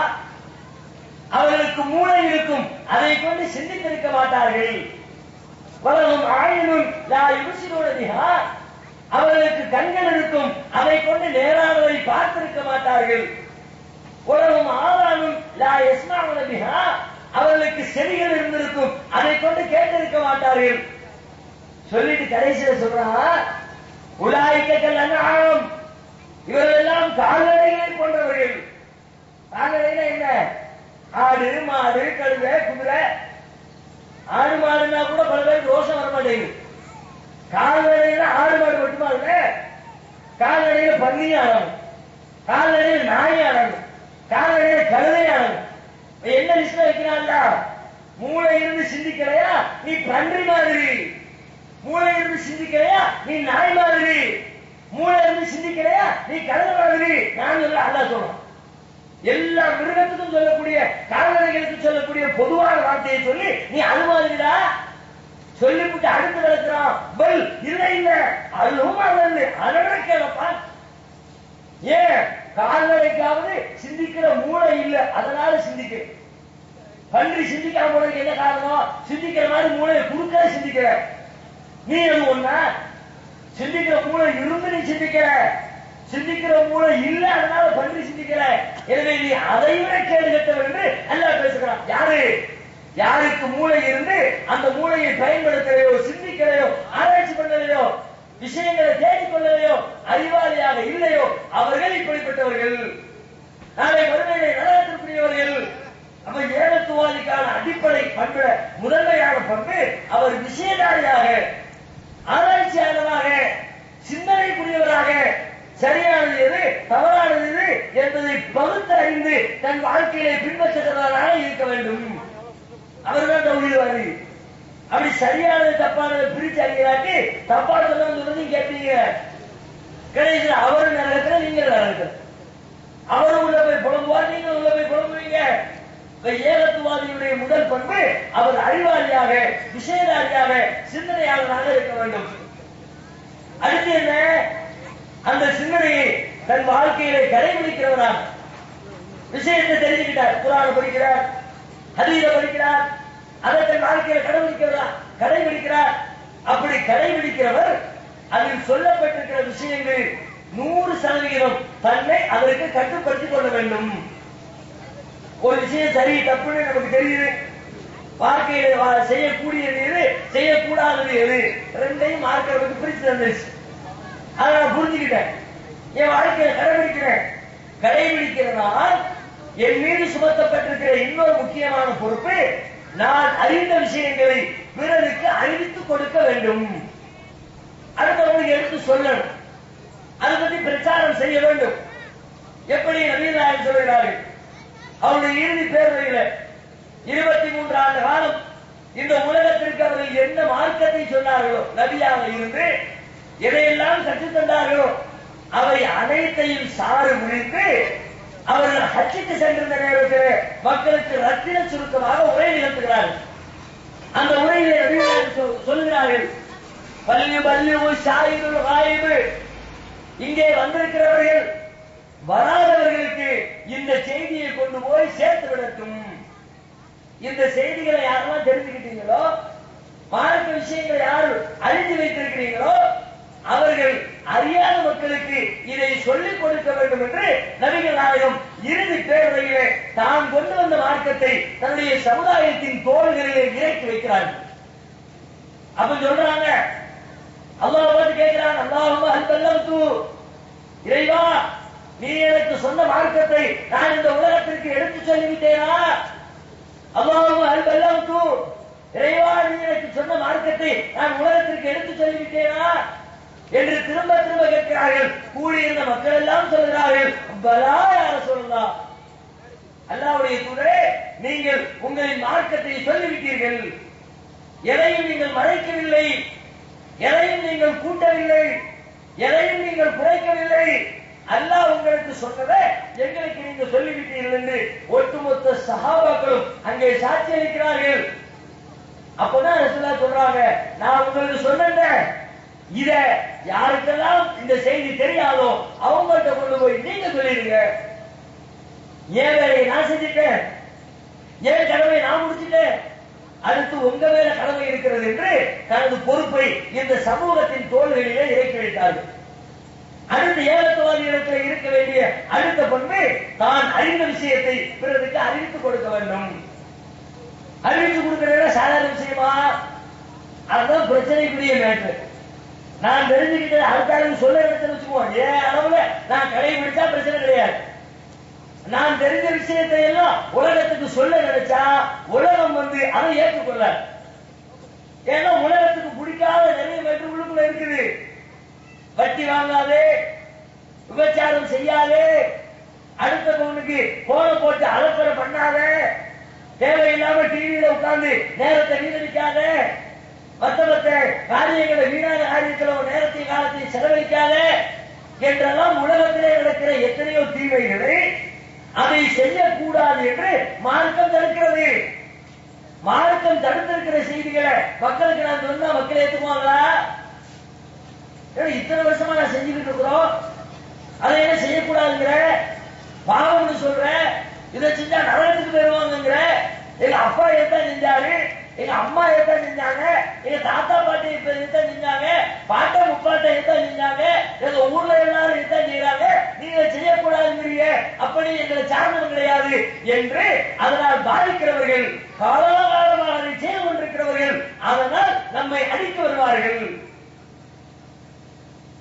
அவர்களுக்கு மூளை இருக்கும், அதை கொண்டு சிந்தித்திருக்க மாட்டார்கள். வலஹும் ஆயுனுன் லா யுப்சிரூன பிஹா, அவர்களுக்கு கண்கள் இருக்கும், அதை கொண்டு நேரானதை பார்த்திருக்க மாட்டார்கள். வலஹும் ஆதானுன் லா யஸ்மஊன பிஹா, அவர்களுக்கு செவிகள் இருந்திருக்கும், அதை கொண்டு கேட்டிருக்க மாட்டார்கள். சொல்லிட்டு கடைசியில சொல்றான், உலாயிக்க கல்அன்ஆம், இவர்கள் எல்லாம் கால்நடைகளை போன்றவர்கள். கால்நடைனா என்ன? ஆடு மாடு கழுதை குதிரை. ஆடு மாடுனா கூட பல பேருக்கு ரோஷம் வர மாட்டேங்குது. கால்நடைனா ஆடு மாடு மட்டுமா இல்ல, கால்நடையில பன்னியும் ஆடணும், கால்நடையில நாய் ஆடணும், கால்நடையில கழுதை ஆடணும். என்ன லிஸ்ட்ல வைக்கிறான்ல? மூளை இருந்து சிந்திக்கலையா நீ பன்றி மாதிரி, மூளை இருந்து சிந்திக்கலையா நீ நாய் மாதிரி. மூளை இருந்து சிந்திக்கிறையா நீ கழுதை. நான் சொல்ல அல்லாஹ் சொல்றான். எல்லா மிருகத்துக்கும் சொல்லக்கூடிய கால்நடைகளுக்கு சொல்லக்கூடிய பொதுவான வார்த்தையை சொல்லி நீ அது மாதிரிடா சொல்லிவிட்டு அடுத்து நடக்கிறான். பல் இல்ல இல்ல அதுவும் அதோட கேளப்பா. ஏன் கால்நடைக்காவது சிந்திக்கிற மூளை இல்ல, அதனால சிந்திக்க. பன்றி சிந்திக்காம போனதுக்கு என்ன காரணம்? சிந்திக்கிற மாதிரி மூளையை குறுக்க சிந்திக்கிற. நீ அது ஒண்ணா சிந்திக்கிற மூளை இருந்து நீ சிந்திக்கிற, சிந்திக்கிற மூளை இல்ல அதனால பன்றி சிந்திக்கிற. எனவே நீ அதை விட கேடு கட்டவன் என்று அல்லாஹ் பேசுகிறான். யாரு யாருக்கு மூளை இருந்து அந்த மூளையை பயன்படுத்தலையோ சிந்திக்கலையோ ஆராய்ச்சி பண்ணலையோ விஷயங்களை தேடிக் கொள்ளலையோ அறிவாளியாக இல்லையோ அவர்கள் இப்படிப்பட்டவர்கள் நாளை மறுமையை நரகத்திற்குரியவர்கள். அப்ப ஏகத்துவாதிக்கான அடிப்படை பண்பு முதன்மையான பண்பு அவர் விஷயதாரியாக ஆராய்ச்சியாளராக சிந்தனைக்குரியவராக சரியானது எது தவறானது எது என்பதை பகுத்து அறிந்து தன் வாழ்க்கையை பின்பற்றுகிறவராக இருக்க வேண்டும். அவர்தான் தௌஹீத்வாதி. அப்படி சரியானது தப்பானதை பிரிச்சு அறிகிறாட்டி தப்பா சொல்றது கேட்பீங்க. கடைசியில் அவரும் நரகத்துல நீங்க நரகத்துல, அவரும் உள்ள போய் புலம்புவார் நீங்க உள்ள போய் புலம்புவீங்க. ஏகத்துவாதியுடைய முதல் பண்பு அவர் அறிவாளியாக விஷயதாரியாக சிந்தனையாளராக இருக்க வேண்டும். அடுத்து என்ன? அந்த சிந்தனையை தன் வாழ்க்கையிலே கடைபிடிக்கிறவராக விஷயத்தை தெரிஞ்சுக்கிட்டார். குர்ஆனை படிக்கிறார், ஹதீஸை படிக்கிறார், அதை தன் வாழ்க்கையில கடைபிடிக்கிறார். அப்படி கடைபிடிக்கிறவர் அதில் சொல்லப்பட்டிருக்கிற விஷயங்கள் 100% தன்னை அதற்கு கட்டுப்படுத்திக் கொள்ள வேண்டும். ஒரு விஷயம் சரி தப்புன்னு நமக்கு தெரியுது, வாழ்க்கையில செய்யக்கூடியது எது செய்யக்கூடாதது எது ரெண்டையும் மார்க்கிறதுக்கு பிரிச்சு தந்துச்சு. அதை நான் புரிஞ்சுக்கிட்டேன், என் வாழ்க்கையில கடைபிடிக்கிறனால் என் மீது சுமத்தப்பட்டிருக்கிற இன்னொரு முக்கியமான பொறுப்பு நான் அறிந்த விஷயங்களை பிறருக்கு அறிவித்துக் கொடுக்க வேண்டும். அடுத்தவங்களுக்கு எடுத்து சொல்லணும், அதை பற்றி பிரச்சாரம் செய்ய வேண்டும். எப்படி நபீர் நாயகம் சொல்கிறார்கள், அவருடைய இறுதி பேருரையில 23 ஆண்டு காலம் இந்த உலகத்திற்கு அவர்கள் என்ன மார்க்கத்தை சொன்னார்களோ, நபியாக இருந்து எதையெல்லாம் கற்றுத் தந்தார்களோ அவை அனைத்தையும் சாறு முடித்து அவர்கள் ஹஜ்ஜுக்கு சென்றிருந்த நேரத்தில் மக்களுக்கு ரத்தின சுருக்கமாக உரை நிகழ்த்துகிறார்கள். அந்த உரையிலே சொல்கிறார்கள், இங்கே வந்திருக்கிறவர்கள் வராதவர்களுக்கு இந்த செய்தியை கொண்டு போய் சேர்த்து விடட்டும். இந்த செய்திகளை யாரெல்லாம் தெரிஞ்சுக்கிட்டீங்களோ, மார்க்க விஷயங்களை யார் அறிந்து வைத்திருக்கிறீங்களோ அவர்கள் அறியாத மக்களுக்கு இதை சொல்லிக் கொடுக்க வேண்டும் என்று நபிகள் நாயகம் இறுதி பேருரையிலே தான் கொண்டு வந்த மார்க்கத்தை தன்னுடைய சமுதாயத்தின் தோள்களிலே இறக்கி வைக்கிறார்கள். அப்ப சொல்றாங்க, அல்லாஹ் பார்த்து கேட்கிறான், அல்லாஹும்ம ஹல் பல்லக்து, இறைவா நீ எனக்கு சொன்ன மார்க்கத்தை நான் இந்த உலகத்திற்கு எடுத்து சொல்லிவிட்டேனா? அல்லாஹும்ம ஹல் பல்லக்து, இறைவா நீ எனக்கு சொன்ன மார்க்கத்தை நான் உலகத்திற்கு எடுத்து சொல்லிவிட்டேனா என்று திரும்ப திரும்ப கேட்கிறார்கள். கூடியிருந்த மக்கள் எல்லாம் சொல்கிறார்கள், பலா யா ரசூலல்லாஹ், அல்லாஹ்வுடைய தூதரே நீங்கள் உங்களின் மார்க்கத்தை சொல்லிவிட்டீர்கள், எதையும் நீங்கள் மறைக்கவில்லை, எதையும் நீங்கள் கூட்டவில்லை, எதையும் நீங்கள் குறைக்கவில்லை, அல்லாஹ் உங்களுக்கு சொன்னதை எங்களுக்கு நீங்க சொல்லிவிட்டீர்கள் என்று ஒட்டுமொத்த சஹாபாக்களும் அங்கே சாட்சி அளிக்கிறார்கள். அப்பதான் ரசூலுல்லாஹ் சொல்றாங்க, நான் உங்களுக்கு சொன்னேன், இத யாருக்கெல்லாம் இந்த செய்தி தெரியாதோ அவங்கள்ட்ட கொண்டு போய் நீங்க சொல்லிடுங்க. ஏன் வேலையை நான் செஞ்சுட்டேன், ஏன் கடமை நான் முடிச்சுட்டேன், அடுத்து உங்க மேல கடமை இருக்கிறது என்று தனது பொறுப்பை இந்த சமூகத்தின் தோள்களிலே இறக்கி வைத்தார்கள். அடுத்து ஏகத்துவாதிகளுக்கு இருக்க வேண்டிய அடுத்த பண்பு தான் அறிந்த விஷயத்தை பிறருக்கு அறிவித்துக் கொடுக்க வேண்டும். அறிவித்து கொடுக்கிற சாதாரண விஷயமா? அதுதான் பிரச்சனைக்குரிய மேற்று. நான் தெரிஞ்சுக்கிட்டது அடுத்தாலும் சொல்ல எடுத்து வச்சுக்குவோம், ஏன் அளவுல நான் கடைபிடிச்சா பிரச்சனை கிடையாது. நான் தெரிஞ்ச விஷயத்தை எல்லாம் உலகத்துக்கு சொல்ல நினைச்சா உலகம் அதை ஏற்றுக்கொள்ள. ஏன்னா உலகத்துக்கு பிடிக்காத நிறைய மேற்று உள்ளுக்குள்ள இருக்குது. வட்டி வாங்காதே, விபச்சாரம் செய்யாதே, அடுத்த பொண்ணுக்கு போன போட்டு அலப்பறை பண்ணாத, தேவையில்லாம டிவியில உட்கார்ந்து நேரத்தை வீணடிக்காத, மற்ற காரியங்களை வீணான காரியத்தில் நேரத்தையும் காலத்தையும் செலவழிக்காத, என்றெல்லாம் உலகத்திலே நடக்கிற எத்தனையோ தீமைகளை அதை செய்யக்கூடாது என்று மார்க்கம் தடுக்கிறது. மார்க்கம் தடுத்திருக்கிற செய்திகளை மக்களுக்கு நான் சொன்னா மக்கள் ஏற்றுக்குவாங்களா? இத்தனை வருஷமா நான் செஞ்சுக்கிட்டு இருக்கிறோம், அதை என்ன செய்யக்கூடாதுங்கிற, பாவம்னு சொல்ற, இதை செஞ்சா நரகத்துக்கு போயிருவாங்கிற. எங்க அப்பா எத்தான் செஞ்சாரு, எங்க அம்மா எத்தான் செஞ்சாங்க, எங்க தாத்தா பாட்டி எத்தான் செஞ்சாங்க, பாட்டா முப்பாட்டை எத்தான் செஞ்சாங்க, எங்க ஊர்ல எல்லாரும் எத்தான் செய்யறாங்க, நீங்க செய்யக்கூடாதுங்கிறீங்க, அப்படி எங்களை சார்ந்தவங்க கிடையாது என்று அதனால் பாதிக்கிறவர்கள், காலகாலமாக அதை செய்து கொண்டிருக்கிறவர்கள், அதனால் நம்மை அடிக்க வருவார்கள்.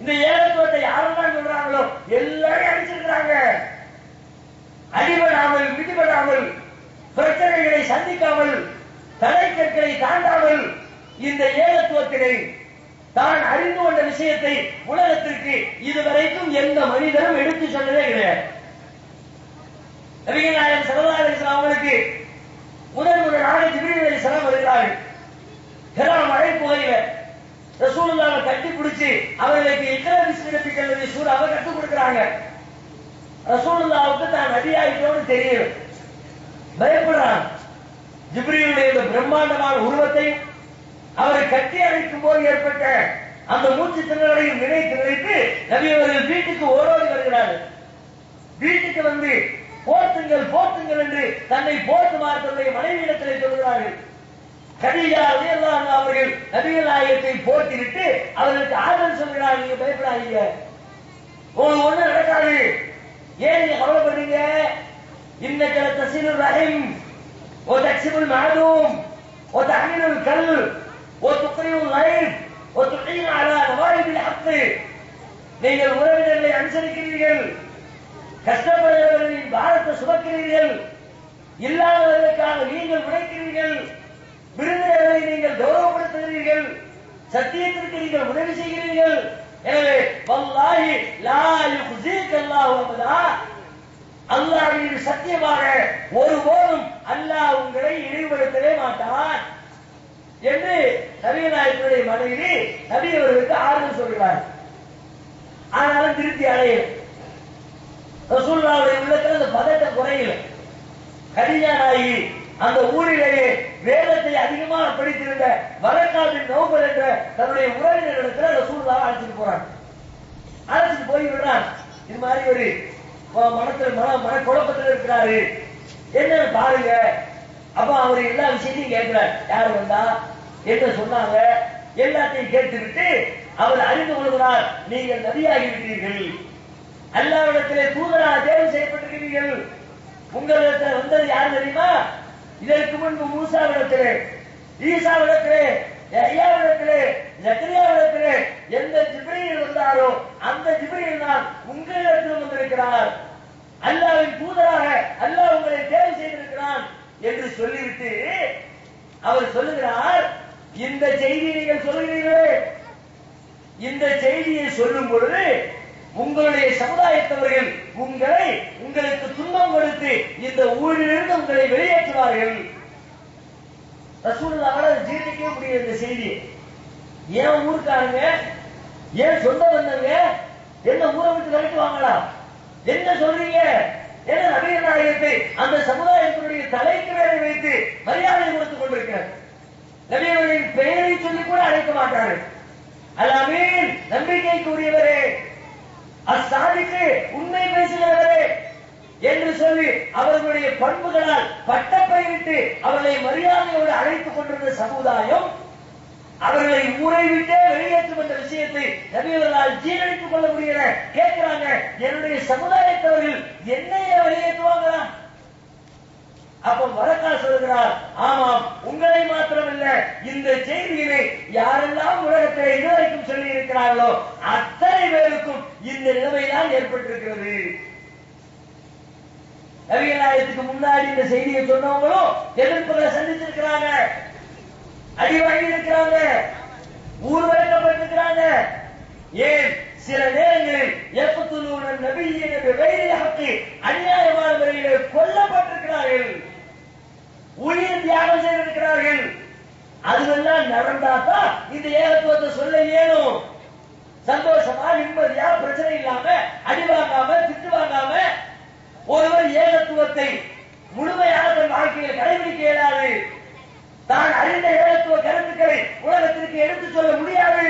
இந்த ஏகத்துவத்தை யாரெல்லாம் சொல்றாங்களோ எல்லாரும் அடிச்சிருக்கிறாங்க. அடிபடாமல் மிதிபடாமல் பிரச்சனைகளை சந்திக்காமல் தடைக்கற்களை தாண்டாமல் இந்த ஏகத்துவத்தினை தான் அறிந்து கொண்ட விஷயத்தை உலகத்திற்கு இதுவரைக்கும் எந்த மனிதனும் எடுத்து சொன்னதே கிடையாது. நபிகள் நாயகம் ஸல்லல்லாஹு அலைஹி வஸல்லம் அவர்களுக்கு முதலாக ஜிப்ரீல் அலைஹிஸ்ஸலாம் வருகிறார்கள். ஹிரா மலை புகையில ரசூலுல்லாஹை கட்டி பிடிச்சு அவர்களுக்கு இக்ரா பிஸ்மி ரப்பிக்கல் சூராவை கற்றுக் கொடுக்கிறாங்க. ரசூலுல்லாஹ்வுக்கு தான் நபியாயிட்டோன்னு தெரியும், பயப்படுறான். ஜிப்ரீலுடைய இந்த பிரம்மாண்டமான உருவத்தை அவரை கட்டி அணைக்கும் போது ஏற்பட்ட அந்த மூச்சு திணறலையும் நினைத்து நினைத்து நபி அவர்கள் வீட்டுக்கு ஓடோடி வருகிறார்கள். வீட்டுக்கு வந்து போர்த்துங்கள் போர்த்துங்கள் என்று தன்னை போர்த்துமாறு தன்னுடைய மனைவியிடத்திலே சொல்கிறார்கள். கதீஜா ரலியல்லாஹு அன்ஹா அவர்கள் நபிகள் நாயகத்தை போர்த்திவிட்டு அவர்களுக்கு ஆறுதல் சொல்கிறார்கள், நீங்க பயப்படாதீங்க, உங்களுக்கு ஒண்ணு நடக்காது, ஏன் நீங்க கவலைப்படுறீங்க, இன்னக லதஸிலுர் ரஹீம் وتكسب المعدوم وتحمل الكلب وتقرئ الغيب وتعين على نوائب الحق. நீங்கள் உறவினர்களை அனுசரிக்கிறீர்கள், கஷ்டப்படுகிறவர்களின் பாரத்தை சுமக்கிறீர்கள், இல்லாதவர்களுக்காக நீங்கள் உழைக்கிறீர்கள், விருந்தினர்களை நீங்கள் கௌரவப்படுத்துகிறீர்கள், சத்தியத்திற்கு நீங்கள் உதவி செய்கிறீர்கள். எனவே வல்லாஹி லா யுக்ஸீக அல்லாஹு அபதா, அல்லாஹ்வின் சத்தியமாக ஒருபோதும் அல்லாஹ் உங்களை இழிவுபடுத்தவே மாட்டான் என்று நபிகள் நாயகத்துடைய மனைவி நபி அவர்களுக்கு ஆறுதல் சொல்கிறார். ஆனாலும் திருப்தி அடையல. ரசூலுல்லாஹ்வுடைய உள்ளத்தில் அந்த பதட்டம் குறையல. கதீஜா நாயகி அந்த ஊரிலேயே வேதத்தை அதிகமாக படித்திருந்த வரக்காத் பின் நௌஃபல் என்ற தன்னுடைய உறவினரிடத்தில் ரசூலுல்லாஹ் அழைச்சிட்டு போறாங்க. அழைச்சிட்டு போய் விடுறாங்க. இது மாதிரி ஒரு மன குழப்பத்தில் இருக்கிறாரு, என்ன பாருங்க. அப்ப அவர் எல்லா விஷயத்தையும் கேட்கிறார். யார் வந்தா என்ன சொன்னாங்க எல்லாத்தையும் கேட்டுவிட்டு அவர் அறிந்து கொள்கிறார், நீங்கள் நபியாகி விட்டீர்கள், அல்லாஹ்விடத்திலே தூதராக தேர்வு செய்யப்பட்டிருக்கிறீர்கள். உங்களிடத்தில் வந்தது யார் தெரியுமா? இதற்கு முன்பு மூசாவிடத்திலே, ஈசாவிடத்திலே, யஹ்யாவிடத்திலே, ஜக்கரியாவிடத்திலே எந்த ஜிப்ரீல் வந்தாரோ அந்த ஜிப்ரீல் தான் உங்களிடத்தில் வந்திருக்கிறார். அல்லாஹ்வின் தூதராக அல்லாஹ் உங்களை தேர்வு செய்திருக்கிறான் என்று சொல்லிவிட்டு அவர் சொல்லுகிறார், இந்த செய்தி நீங்கள் சொல்லுகிறீர்களே, இந்த செய்தியை சொல்லும் பொழுது உங்களுடைய சமுதாயத்தவர்கள் உங்களுக்கு துன்பம் கொடுத்து இந்த ஊரிலிருந்து உங்களை வெளியேற்றுவார்கள். ரசூலுல்லாஹ் ஜீரணிக்கவே முடியாது இந்த செய்தி. ஏன் ஊருக்காரங்க, ஏன் சொந்த வந்தவங்க என்ன ஊரை விட்டு விரட்டுவாங்களா? என்ன சொல்றீங்க? என்ன நபிகள் நாயகத்தை அந்த சமுதாயத்தினுடைய தலைக்கு மேலே வைத்து மரியாதை கொடுத்துக் கொண்டிருக்கிறார். நபிகளின் பெயரை சொல்லி கூட அழைக்க மாட்டார்கள். அல்-அமீன் நம்பிக்கைக்குரியவரே, அஸ்-சாதிக்கு உண்மை பேசுகிறவரே என்று சொல்லி அவர்களுடைய பண்புகளால் பட்டப்பெயரிட்டு அவர்களை மரியாதையோடு அழைத்துக் கொண்டிருந்த சமுதாயம் அவர்களை ஊரை விட்டே வெளியேற்றும் என்ற விஷயத்தை நபிகளால் ஜீரணித்துக் கொள்ள முடியல. கேட்கிறாங்க, என்னுடைய சமுதாயத்தவர்கள் என்னையே வெளியேற்றுவாங்களா? அப்ப வரக்கா சொல்கிறார், ஆமாம், உங்களை மாத்திரமல்ல, இந்த செய்தியினை யாரெல்லாம் உலகத்தில் இதுவரைக்கும் சொல்லி இருக்கிறார்களோ அத்தனை பேருக்கும் இந்த நிலைமைதான் ஏற்பட்டிருக்கிறது. நபிகள் நாயகத்துக்கு முன்னாடி இந்த செய்தியை சொன்னவங்களும் எதிர்ப்புகளை சந்திச்சிருக்கிறாங்க, அடி வாங்கி இருக்கிறாங்க, ஊர்வலக்கப்பட்டிருக்கிறாங்க. ஏன் சில நேரங்களில் யக்துலூன நபிய்யின பிகைரி ஹக்கி, அநியாயமான முறையிலே கொல்லப்பட்டிருக்கிறார்கள், உயிர் தியாகம் செய்திருக்கிறார்கள். அதுவெல்லாம் நடந்தாதான் இந்த ஏகத்துவத்தை சொல்ல இயலும். சந்தோஷமா நிம்மதியா பிரச்சனை இல்லாம முழுமையாக தன் வாழ்க்கையில் கடைபிடிக்க இயலாது. தான் அறிந்த ஏகத்துவ கருத்துக்களை உலகத்திற்கு எடுத்துச் சொல்ல முடியாது.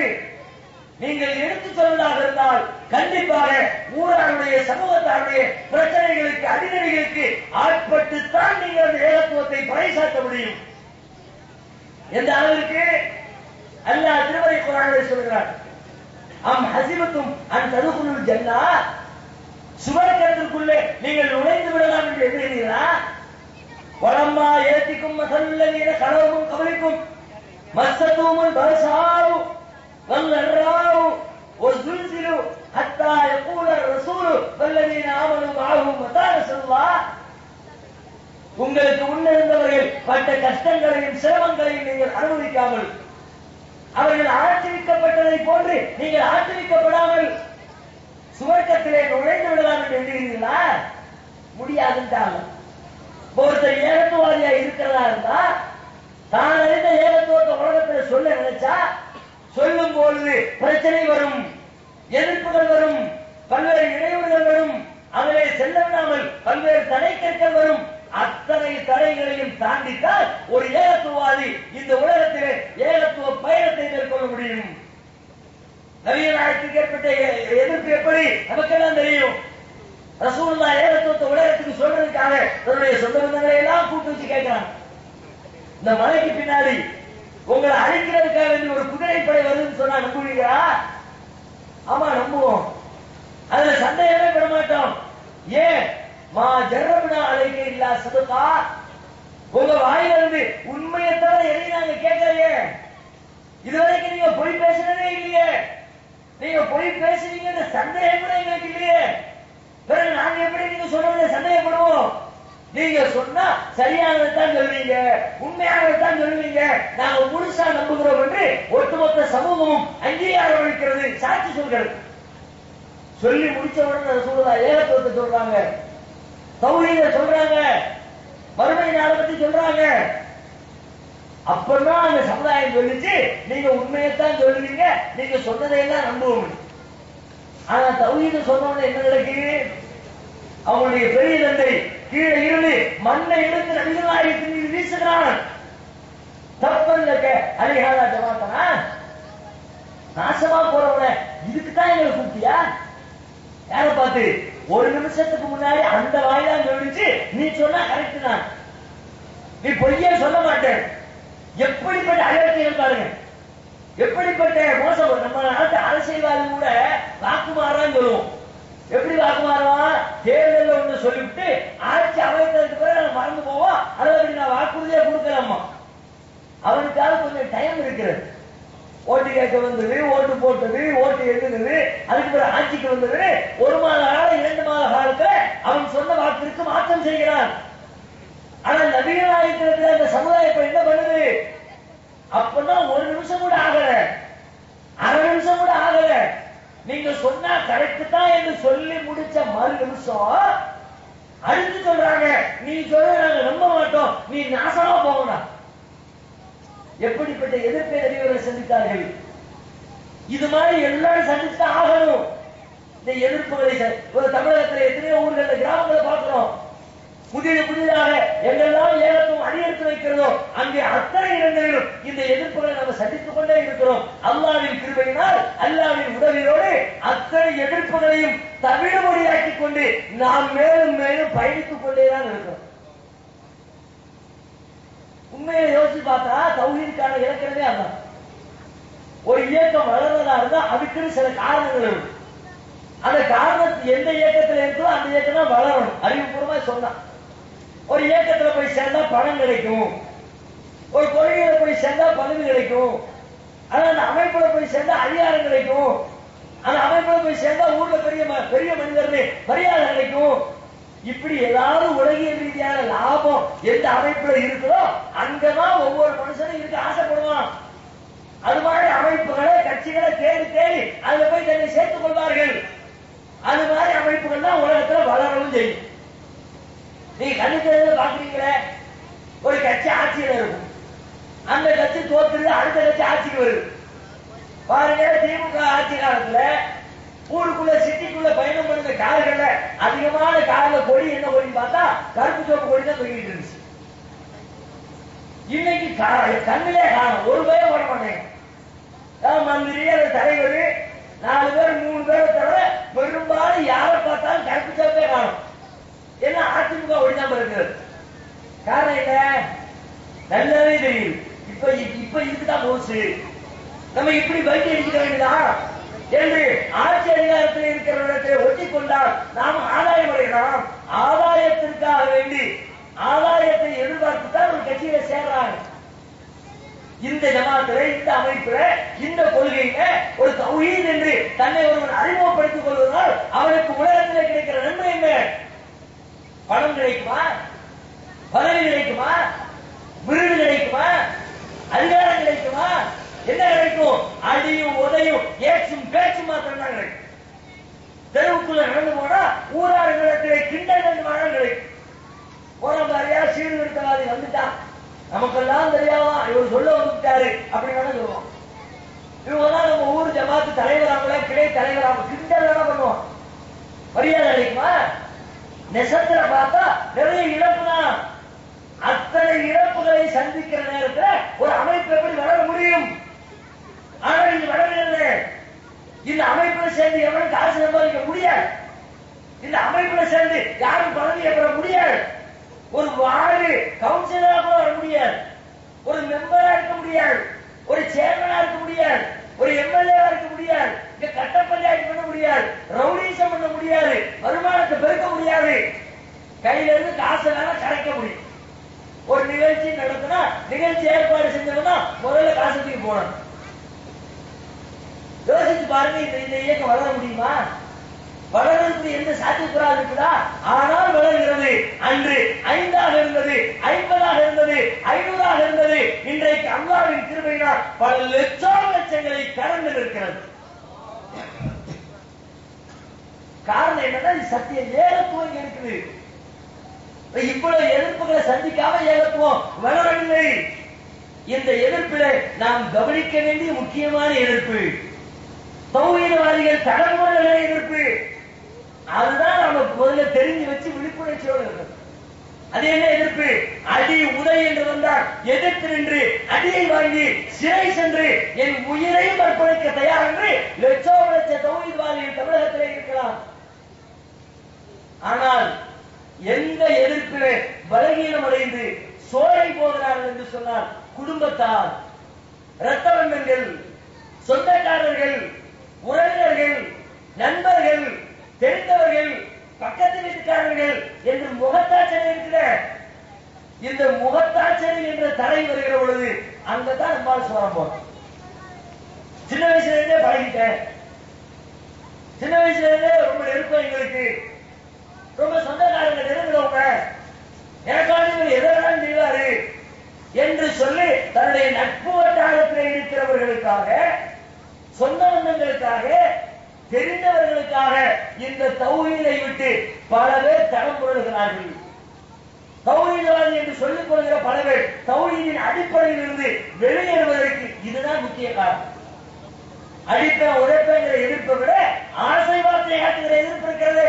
நீங்கள் எடுத்துச் சொல்வதாக இருந்தால் கண்டிப்பாக ஊராருடைய சமூகத்தாருடைய பிரச்சனைகளுக்கு அடிநடிகளுக்கு ஆட்பட்டுத்தான் நீங்கள் அந்த ஏகத்துவத்தை பறைசாற்ற முடியும். எந்த அளவிற்கு அல்லாஹ் திருமறை குர்ஆனிலே சொல்கிறார், அம் ஹஸிபத்தும் அன் ததுகுலுல் ஜன்னah, சுவர்க்கத்திற்குள்ளே நீங்கள் நுழைந்து விடலாம் என்று எண்ணுகிறீர்களா? வலம்மா ஏத்திக்கும் மஸல்லதீன கலவும் கபலிக்கும் மஸ்ஸதுமுல் பஸாரு வல்லராவு வஸுல்சிலு ஹத்தா யகூல الرسூல் வல்லதீன ஆமனு மஅஹு மதா நஸல்லாஹ். உங்களுக்கு முன்னிருந்தவர்கள் பட்ட கஷ்டங்களையும் சிரமங்களையும் நீங்கள் அனுபவிக்காமல், அவர்கள் ஆட்சிவிக்கப்பட்டதை போன்று நீங்கள் ஆட்சிவிக்கப்படாமல் சுவர்க்கத்திலே நுழைந்து விடலாம் என்று எண்ணுகிறீர்களா? முடியாதுன்றாங்க. ஒருத்தர் ஏகத்துவாதியா இருக்கிறதா இருந்தா தான் அறிந்த ஏகத்துவத்தை உலகத்தில் சொல்ல நினைச்சா சொல்லும் பொழுது பிரச்சனை வரும், எதிர்ப்புகள் வரும், பல்வேறு இடையூறுகள் வரும், அதிலே செல்ல விடாமல் பல்வேறு தடைக்கற்கள் வரும். அத்தனை தடைகளையும் தாண்டித்தான் ஒரு ஏகத்துவாதி இந்த உலகத்திலே ஏகத்துவ பயணத்தை மேற்கொள்ள முடியும். நவீன நாயகத்துக்கு ஏற்பட்ட எதிர்ப்பு எப்படி நமக்கெல்லாம் தெரியும். ரசூலுல்லாஹ் ஏகத்துவத்தை உலகத்துக்கு சொல்றதுக்காக தன்னுடைய சொந்த பந்தங்களை எல்லாம் கூட்டு வச்சு கேட்கிறான், இந்த மலைக்கு பின்னாடி உங்களை அழிக்கிறதுக்காக வேண்டி ஒரு குதிரைப்படை வருதுன்னு சொன்னா நம்புவீங்களா? ஆமா, நம்புவோம். அதுல சந்தேகமே பட மாட்டோம். ஏன்? மா ஜர்ரப்னா அலைக்க இல்லா சதுகா, உங்க வாயிலிருந்து உண்மையை தவிர எதையும் நாங்க கேட்கலையே. இதுவரைக்கும் நீங்க பொய் பேசுறதே இல்லையே. நீங்க பொய் பேசுறீங்க சந்தேகம் கூட எங்களுக்கு இல்லையே. பிறகு நாங்க எப்படி நீங்க சொல்றதை சந்தேகப்படுவோம்? நீங்க சொன்னா சரியானதான் சொல்வீங்க, உண்மையானதான் சொல்வீங்க, நாங்க முழுசா நம்புகிறோம் என்று ஒட்டுமொத்த சமூகமும் அங்கீகாரம் அளிக்கிறது, சாட்சி சொல்கிறது. சொல்லி முடிச்ச உடனே ரசூலுல்லாஹ் ஏகத்துவத்தை சொல்றாங்க, தௌஹீத சொல்றாங்க, மறுமை நாளை பத்தி சொல்றாங்க. அப்பதான் அந்த சமுதாயம் சொல்லிச்சு, நீங்க உண்மையைத்தான் சொல்லுவீங்க, நீங்க சொன்னதையெல்லாம் நம்புவோம். ஆனா தௌஹீத சொன்னவங்க என்ன நடக்குது? அவங்களுடைய பெரிய தந்தை கீழே இருந்து மண்ணை எடுத்து நபிகள் நாயகத்தின் மீது வீசுகிறான். தப்பல்ல அலிஹாலா ஜமாத்தனா, நாசமா போறவன இதுக்குதான் எங்களை கூப்பிட்டியா? யார பார்த்து? ஒரு நிமிஷத்துக்கு முன்னாடி அந்த வாயிலாம் சொல்லிச்சு, நீ சொன்னா கரெக்ட் தான், நீ பொய்யே சொல்ல மாட்டேன். எப்படிப்பட்ட அழகியம் பாருங்க, எப்படிப்பட்ட மோசம். நம்ம நாட்டு அரசியல்வாதி கூட வாக்குமாறான்னு சொல்லுவோம். எப்படி வாக்குமாறுவான்? தேர்தலில் ஒன்று சொல்லிவிட்டு ஆட்சி அமைத்ததுக்கு பிறகு மறந்து போவோம். அதாவது நான் வாக்குறுதியா கொடுக்கலாமா? அவனுக்காக கொஞ்சம் டைம் இருக்கிறது. ஓட்டு கேட்க வந்தது, ஓட்டு போட்டது, ஓட்டு எழுதுனது, அதுக்கு பிறகு ஆட்சிக்கு வந்தது, 1 மாத காலம் 2 மாத காலத்துல அவன் சொன்ன வாக்கிற்கு மாற்றம் செய்கிறான். ஆனால் நபிகள் நாயகத்தில் அந்த சமுதாயம் என்ன பண்ணுது? அப்பதான் 1 நிமிஷம் கூட ஆகல, அரை நிமிஷம் கூட ஆகல, நீங்க சொன்னா கரெக்ட் தான் என்று சொல்லி முடிச்ச மறு நிமிஷம் அடுத்து சொல்றாங்க, நீ சொல்ல நாங்க நம்ப மாட்டோம், நீ நாசமா போகணும். எப்படிப்பட்ட எதிர்ப்பை நபிகள் சந்தித்தார்கள்? இது மாதிரி எல்லாரும் சந்திச்சு ஆகணும். இந்த எதிர்ப்புகளை ஒரு தமிழகத்தில் எத்தனையோ ஊர்கள் கிராமங்களை பார்க்கிறோம். புதிதாக எங்கெல்லாம் ஏகத்துவம் அடியெடுத்து வைக்கிறதோ அங்கே அத்தனை இடங்களிலும் இந்த எதிர்ப்புகளை நம்ம சந்தித்துக் கொண்டே இருக்கிறோம். அல்லாஹ்வின் கிருபையினால், அல்லாஹ்வின் உதவியோடு அத்தனை எதிர்ப்புகளையும் தவிடுபொடியாக்கிக் கொண்டு நாம் மேலும் மேலும் பயணித்துக் கொண்டேதான் இருக்கிறோம். உண்மையை யோசிச்சு பார்த்தா தௌஹீதுக்கான இலக்கணமே அதான். ஒரு இயக்கம் வளர்றதா இருந்தா அதுக்குன்னு சில காரணங்கள் இருக்கு. அந்த காரணம் எந்த இயக்கத்தில் இருக்கோ அந்த இயக்கம் தான் வளரணும். அறிவுபூர்வமா சொன்னா ஒரு இயக்கத்துல போய் சேர்ந்தா பணம் கிடைக்கும், ஒரு கொள்கையில போய் சேர்ந்தா பதவி கிடைக்கும், ஆனா அந்த அமைப்புல போய் சேர்ந்தா அதிகாரம் கிடைக்கும், அந்த அமைப்புல போய் சேர்ந்தா ஊர்ல பெரிய மனிதர்கள் மரியாதை கிடைக்கும். இப்படி ஏதாவது உலகியல் ரீதியான லாபம் எந்த அமைப்புல இருக்குதோ அங்கதான் ஒவ்வொரு மனுஷனும் இருக்க ஆசைப்படுவான். அது மாதிரி அமைப்புகளை கட்சிகளை தேடி தேடி அதுல போய் தன்னை சேர்த்துக் கொள்வார்கள். அது மாதிரி அமைப்புகள் தான் உலகத்துல வளரவும் செய்யும். நீங்க கண்ணுக்கு பாக்குறீங்களே, ஒரு கட்சி ஆட்சியில இருக்கும், அந்த கட்சி தோற்றுது, அடுத்த கட்சி ஆட்சிக்கு வருது. பாருங்க, திமுக ஆட்சி காலத்துல ஊருக்குள்ள சிட்டிக்குள்ள பயணம் பண்ணுற கார்கள்ல அதிகமான கார்ல கொடி என்ன கொடின்னு பார்த்தா கருப்பு சோப்பு கொடி தான் தொங்கிட்டு இருந்துச்சு. இன்னைக்கு கண்ணிலே காணும், ஒரு பேர் ஓட மாட்டேங்க. மந்திரி தலைவர் 4 பேர் 3 பேரை தவிர பெரும்பாலும் யாரை பார்த்தாலும் கருப்பு சோப்பே காணும். எல்லாம் அதிமுக ஒளிதான் இருக்கிறது. காரணம் என்ன? நல்லாவே தெரியுது. இப்ப இதுக்குதான் போச்சு. நம்ம இப்படி பைக் அடிக்க வேண்டியதா என்று ஆட்சி அதிகாரத்தில் இருக்கிறவர்களை ஒட்டிக் கொண்டால் நாம் ஆதாயம் அடைகிறோம். ஆதாயத்திற்காக வேண்டி ஆதாயத்தை எதிர்பார்த்துதான் ஒரு கட்சியில சேர்றாங்க. இந்த ஜமாத்துல, இந்த அமைப்புல, இந்த கொள்கையில ஒரு தௌஹீத் என்று தன்னை ஒருவன் அறிமுகப்படுத்திக் கொள்வதால் அவனுக்கு உலகத்தில் கிடைக்கிற நன்மை என்ன? பணம் கிடைக்குமா? பதவி கிடைக்குமா? விருது கிடைக்குமா? அதிகாரம் கிடைக்குமா? என்ன கிடைக்கும்? அடியும் உதையும் ஏற்றும் பேச்சும் மாத்திரம் தான் கிடைக்கும். தெருவுக்குள்ள நடந்து போனா ஊராடுகளத்திலே கிண்டல் கிடைக்கும். போராளியா சீர்திருத்தவாதி வந்துட்டான், நமக்கெல்லாம் தெரியாதா இவர் சொல்ல வந்துட்டாரு அப்படின்னு சொல்லுவோம். இவங்கதான் நம்ம ஊர் ஜமாத்து தலைவராங்களா, கிளை தலைவராக கிண்டல் பண்ணுவோம். மரியாதை கிடைக்குமா? நெசத்துல பார்த்தா நிறைய இழப்பு தான். அத்தனை இழப்புகளை சந்திக்கிற நேரத்தில் ஒரு அமைப்பு எப்படி வளர முடியும்? ஆனால் இது வளரவில்லை. இந்த அமைப்பில் சேர்ந்து எவரும் காசு சம்பாதிக்க முடியாது. இந்த அமைப்பில் சேர்ந்து யாரும் பதவியை பெற முடியாது. ஒரு வார்டு கவுன்சிலராக வர முடியாது, ஒரு மெம்பரா இருக்க முடியாது, ஒரு சேர்மனா இருக்க முடியாது, ஒரு எம்எல்ஏவா இருக்க முடியாது, இங்க கட்ட பஞ்சாயத்து பண்ண முடியாது, ரவுடிசம் பண்ண முடியாது, வருமானத்தை பெருக்க முடியாது. கையில இருந்து காசு வேணா கரைக்க முடியும். ஒரு நிகழ்ச்சி நடத்தினா நிகழ்ச்சி ஏற்பாடு செஞ்சோம்னா முதல்ல காசுக்கு போனோம். யோசிச்சு பாருங்க, இந்த இயக்கம் வளர முடியுமா? வளர்றதுக்கு எந்த சாத்தியக்கூறாக இருக்குதா? ஆனால் வளர்கிறது. அன்று 5ஆக இருந்தது, 50ஆக இருந்தது, 500ஆக இருந்தது. இன்றைக்கு அல்லாஹ்வின் கிருபையினால் பல லட்சங்களை கடந்து நிற்கிறது. காரணம் என்னன்னா, சத்தியம் ஏகத்துவம் இருக்குது. இவ்வளவு எதிர்ப்புகளை சந்திக்காம ஏகத்துவம் வளரவில்லை. இந்த எதிர்ப்பில் நாம் கவனிக்க வேண்டிய முக்கியமான எதிர்ப்பு தௌஹீத்வாதிகள் தலைமுறைகளை எதிர்ப்பு. அதுதான் நம்ம முதல்ல தெரிஞ்சு வச்சு விழிப்புணர்ச்சியோடு இருக்கிறது. அது என்ன எதிர்ப்பு? அடி உதை என்று வந்தால் எதிர்த்து நின்று அடியை வாங்கி சிறை சென்று என் உயிரையும் அர்ப்பணிக்க தயார் என்று லட்ச தௌஹீத்வாதிகள் தமிழகத்திலே இருக்கலாம். ஆனால் எந்த எதிர்ப்பிலே பலகீனம் அடைந்து சோழை போகிறார்கள் என்று சொன்னால் குடும்பத்தார், இரத்த பந்தங்கள், சொந்தக்காரர்கள், உறவினர்கள், நண்பர்கள், தெரிந்தவர்கள், பக்கத்து வீட்டுக்காரர்கள் என்று முகத்தாட்சணை இருக்கிற இந்த முகத்தாட்சணை என்ற தடை வருகிற பொழுது அங்கதான் நம்மால் சோரம் போறோம். சின்ன வயசுல இருந்தே பழகிட்டேன், சின்ன வயசுல இருந்தே ரொம்ப நெருக்கம், எங்களுக்கு ரொம்ப சொந்தக்காரங்க நெருங்குறவங்க, எனக்கான இவர் எதெல்லாம் செய்வாரு என்று சொல்லி தன்னுடைய நட்பு வட்டாரத்தில் இருக்கிறவர்களுக்காக, சொந்த பந்தங்களுக்காக, தெரிந்தவர்களுக்காக இந்த தௌஹீதை விட்டு பல பேர் தடம் புரளுகிறார்கள். தௌஹீத்வாதி என்று சொல்லிக் கொள்கிற பல பேர் தௌஹீதின் அடிப்படையில் இருந்து வெளியேறுவதற்கு இதுதான் முக்கிய காரணம். அடிப்படை உழைப்புங்கிற எதிர்ப்பை விட ஆசை வார்த்தை காட்டுகிற எதிர்ப்பு இருக்கிறது.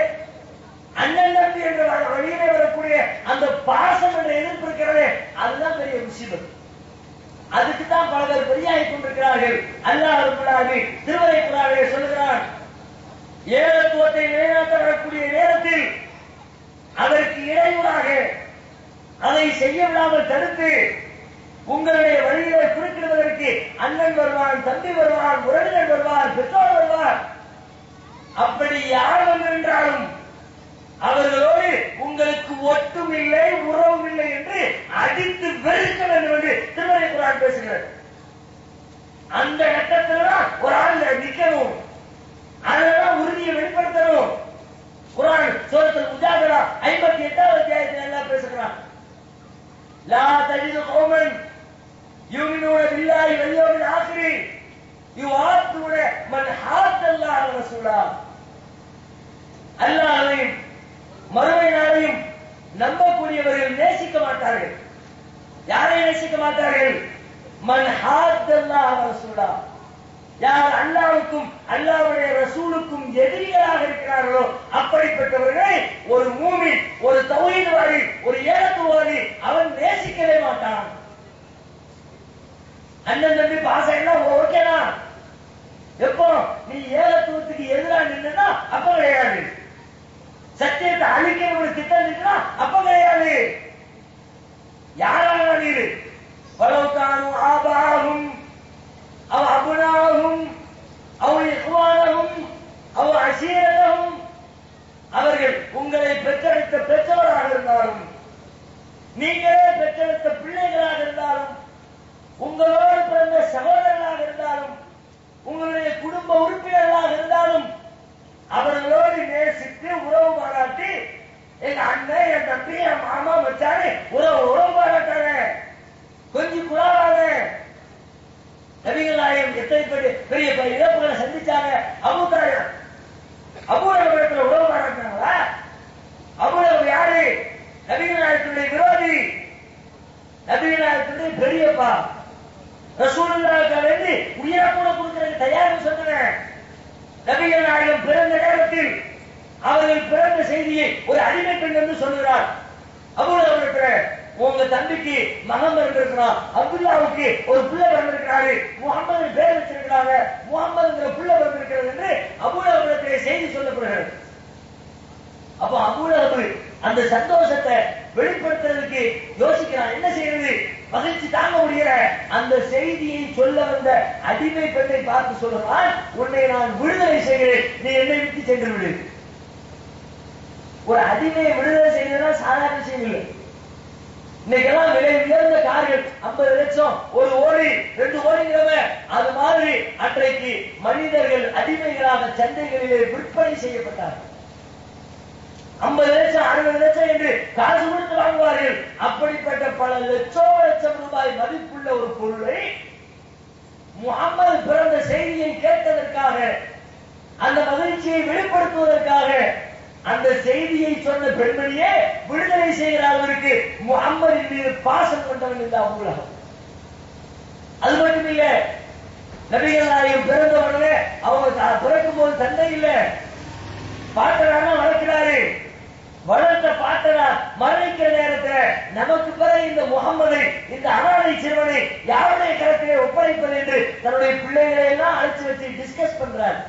அண்ணன் தம்பி என்ற வழியிலே வரக்கூடிய அந்த பாசம் என்ற எதிர்ப்பு இருக்கிறது. அதுதான் பெரிய முசீபத். அதுக்கு தான் பல பேர் பெரியாகிக் கொண்டிருக்கிறார்கள். அல்லாஹ் ரப்பல் ஆலமீன் திருமறை குர்ஆனிலே சொல்லுகிறான், ஏகத்துவத்தை நிலைநாட்ட வரக்கூடிய நேரத்தில் அதற்கு இடையூறாக அதை செய்ய விடாமல் தடுத்து உங்களுடைய வழிகளை குறுக்கிடுவதற்கு அண்ணன் வருவான், தம்பி வருவான், உறவினர் வருவார், பெற்றோர் வருவார். அப்படி யார் வந்திருந்தாலும் அவர்களோடு உங்களுக்கு ஒட்டும் இல்லை, உறவும் இல்லை என்று அடித்து வெறுக்க வேண்டும் என்று திருமறை குர்ஆன் பேசுகிறது. அந்த கட்டத்தில் தான் ஒரு ஆள் நிற்கணும், அதெல்லாம் உறுதியை வெளிப்படுத்தணும். குர்ஆன் சூரத்துல் முஜாதலா 58வது அத்தியாயத்தில் எல்லாம் பேசுகிறான். லா தஜிது கௌமன் யுமினூன பில்லாஹி வல் யௌமில் ஆகிர் யுஆத்துன மன் ஹாத்தல்லாஹ வ ரசூலா. அல்லாஹ்வையும் மறுமை நாளையும் நம்பக்கூடியவர்கள் நேசிக்க மாட்டார்கள். யாரை நேசிக்க மாட்டார்கள்? மன் ஹாத்தல்லாஹ வ ரசூலா, யார் அல்லாஹ்வுக்கும் அல்லாஹ்வுடைய ரசூலுக்கும் எதிரிகளாக இருக்கிறார்களோ அப்படிப்பட்டவர்களை ஒரு மூமின், ஒரு தௌஹீத்வாதி, ஒரு ஏகத்துவவாதி அவன் நேசிக்கவே மாட்டான். அண்ணன் தம்பி பாசம் எல்லாம் ஓகேனா, எப்போ நீ ஏகத்துவத்துக்கு எதிராக நின்னா அப்ப கிடையாது. சத்தியத்தை அழிக்க ஒரு திட்டம் இருக்குன்னா அப்ப கிடையாது. யாராக நீரு பலவுக்கானும் ஆபாகும் அவ அபுனாகும் அவ இஹ்வானகும் அவ அசீரகும், அவர்கள் உங்களை பெற்றெடுத்த பெற்றோராக இருந்தாலும், நீங்களே பெற்றெடுத்த பிள்ளைகளாக இருந்தாலும், உங்களோடு பிறந்த சகோதரர்களாக இருந்தாலும், உங்களுடைய குடும்ப உறுப்பினர்களாக இருந்தாலும், அவர்களோடு நேசித்து உறவு பாராட்டி, எங்க அண்ணன், என் தம்பி, என் மாமா, மச்சானே உறவு பாராட்டாத, கொஞ்சம் குழாவாத. நபிகள் நாயகம் எத்தனை பெரிய இழப்புகளை சந்திச்சாங்க. அபூலகத்துல உறவு பாராட்டினாங்களா? அபூலகம் யாரு? நபிகள் நாயகத்துடைய விரோதி, நபிகள் நாயகத்துடைய பெரியப்பா. ரசூலுல்லாஹ்வுக்கு வேண்டி உயிரை கூட கொடுக்கிறதுக்கு தயார்னு சொன்னேன். நபிகள் நாயகம் பிறந்த நேரத்தில் அவர்கள் பிறந்த செய்தியை ஒரு அடிமை பெண் என்று சொல்கிறார். அபூலகத்துல உங்க தம்பிக்கு மகன் பிறந்திருக்கிறான், அப்துல்லாவுக்கு ஒரு பிள்ளை பிறந்திருக்கிறாரு, முகமது பேர் வச்சிருக்கிறாங்க, முகமதுங்கிற பிள்ளை பிறந்திருக்கிறது என்று அபூலகத்திலே செய்தி சொல்லப்படுகிறது. அப்ப அபூலகப் அந்த சந்தோஷத்தை வெளிப்படுத்துறதுக்கு யோசிக்கிறான். என்ன செய்யறது? மகிழ்ச்சி தாங்க முடியல. அந்த செய்தியை சொல்ல வந்த அடிமை பெண்ணை பார்த்து சொல்றான், உன்னை நான் விடுதலை செய்கிறேன், நீ என்னை விட்டு சென்று விடு. ஒரு அடிமையை விடுதலை செய்யறதுனா சாதாரண விஷயம் இல்லை. இன்னைக்கெல்லாம் விலை உயர்ந்த கார்கள் 50 லட்சம், 1 கோடி, 2 கோடிங்கிறவ அது மாதிரி அன்றைக்கு மனிதர்கள் அடிமைகளாக சந்தைகளிலே விற்பனை செய்யப்பட்டார்கள். 50 லட்சம், 60 லட்சம் என்று காசு கொடுத்து வாங்குவார்கள். அப்படிப்பட்ட பல லட்சம் ரூபாய் மதிப்புள்ள ஒரு பொருளை முகமது பிறந்த செய்தியை கேட்டதற்காக, அந்த மகிழ்ச்சியை வெளிப்படுத்துவதற்காக அந்த செய்தியை சொன்ன பெண்மணியே விடுதலை செய்கிற அளவிற்கு முகம்மதின் மீது பாசம் கொண்டவன் இந்த அபூலகம். அது மட்டும் இல்ல, நபிகள் நாயகம் பிறந்த உடனே அவங்க பிறக்கும் போது தந்தை இல்ல, பாட்டரான வளர்க்கிறாரு. வளர்த்த பாட்டரா மரணிக்கிற நேரத்தில் நமக்கு பிறகு இந்த முகம்மதை, இந்த அனாதை சிறுவனை யாருடைய கருத்திலே ஒப்படைப்பது என்று தன்னுடைய பிள்ளைகளை எல்லாம் அழைச்சு வச்சு டிஸ்கஸ் பண்றார்.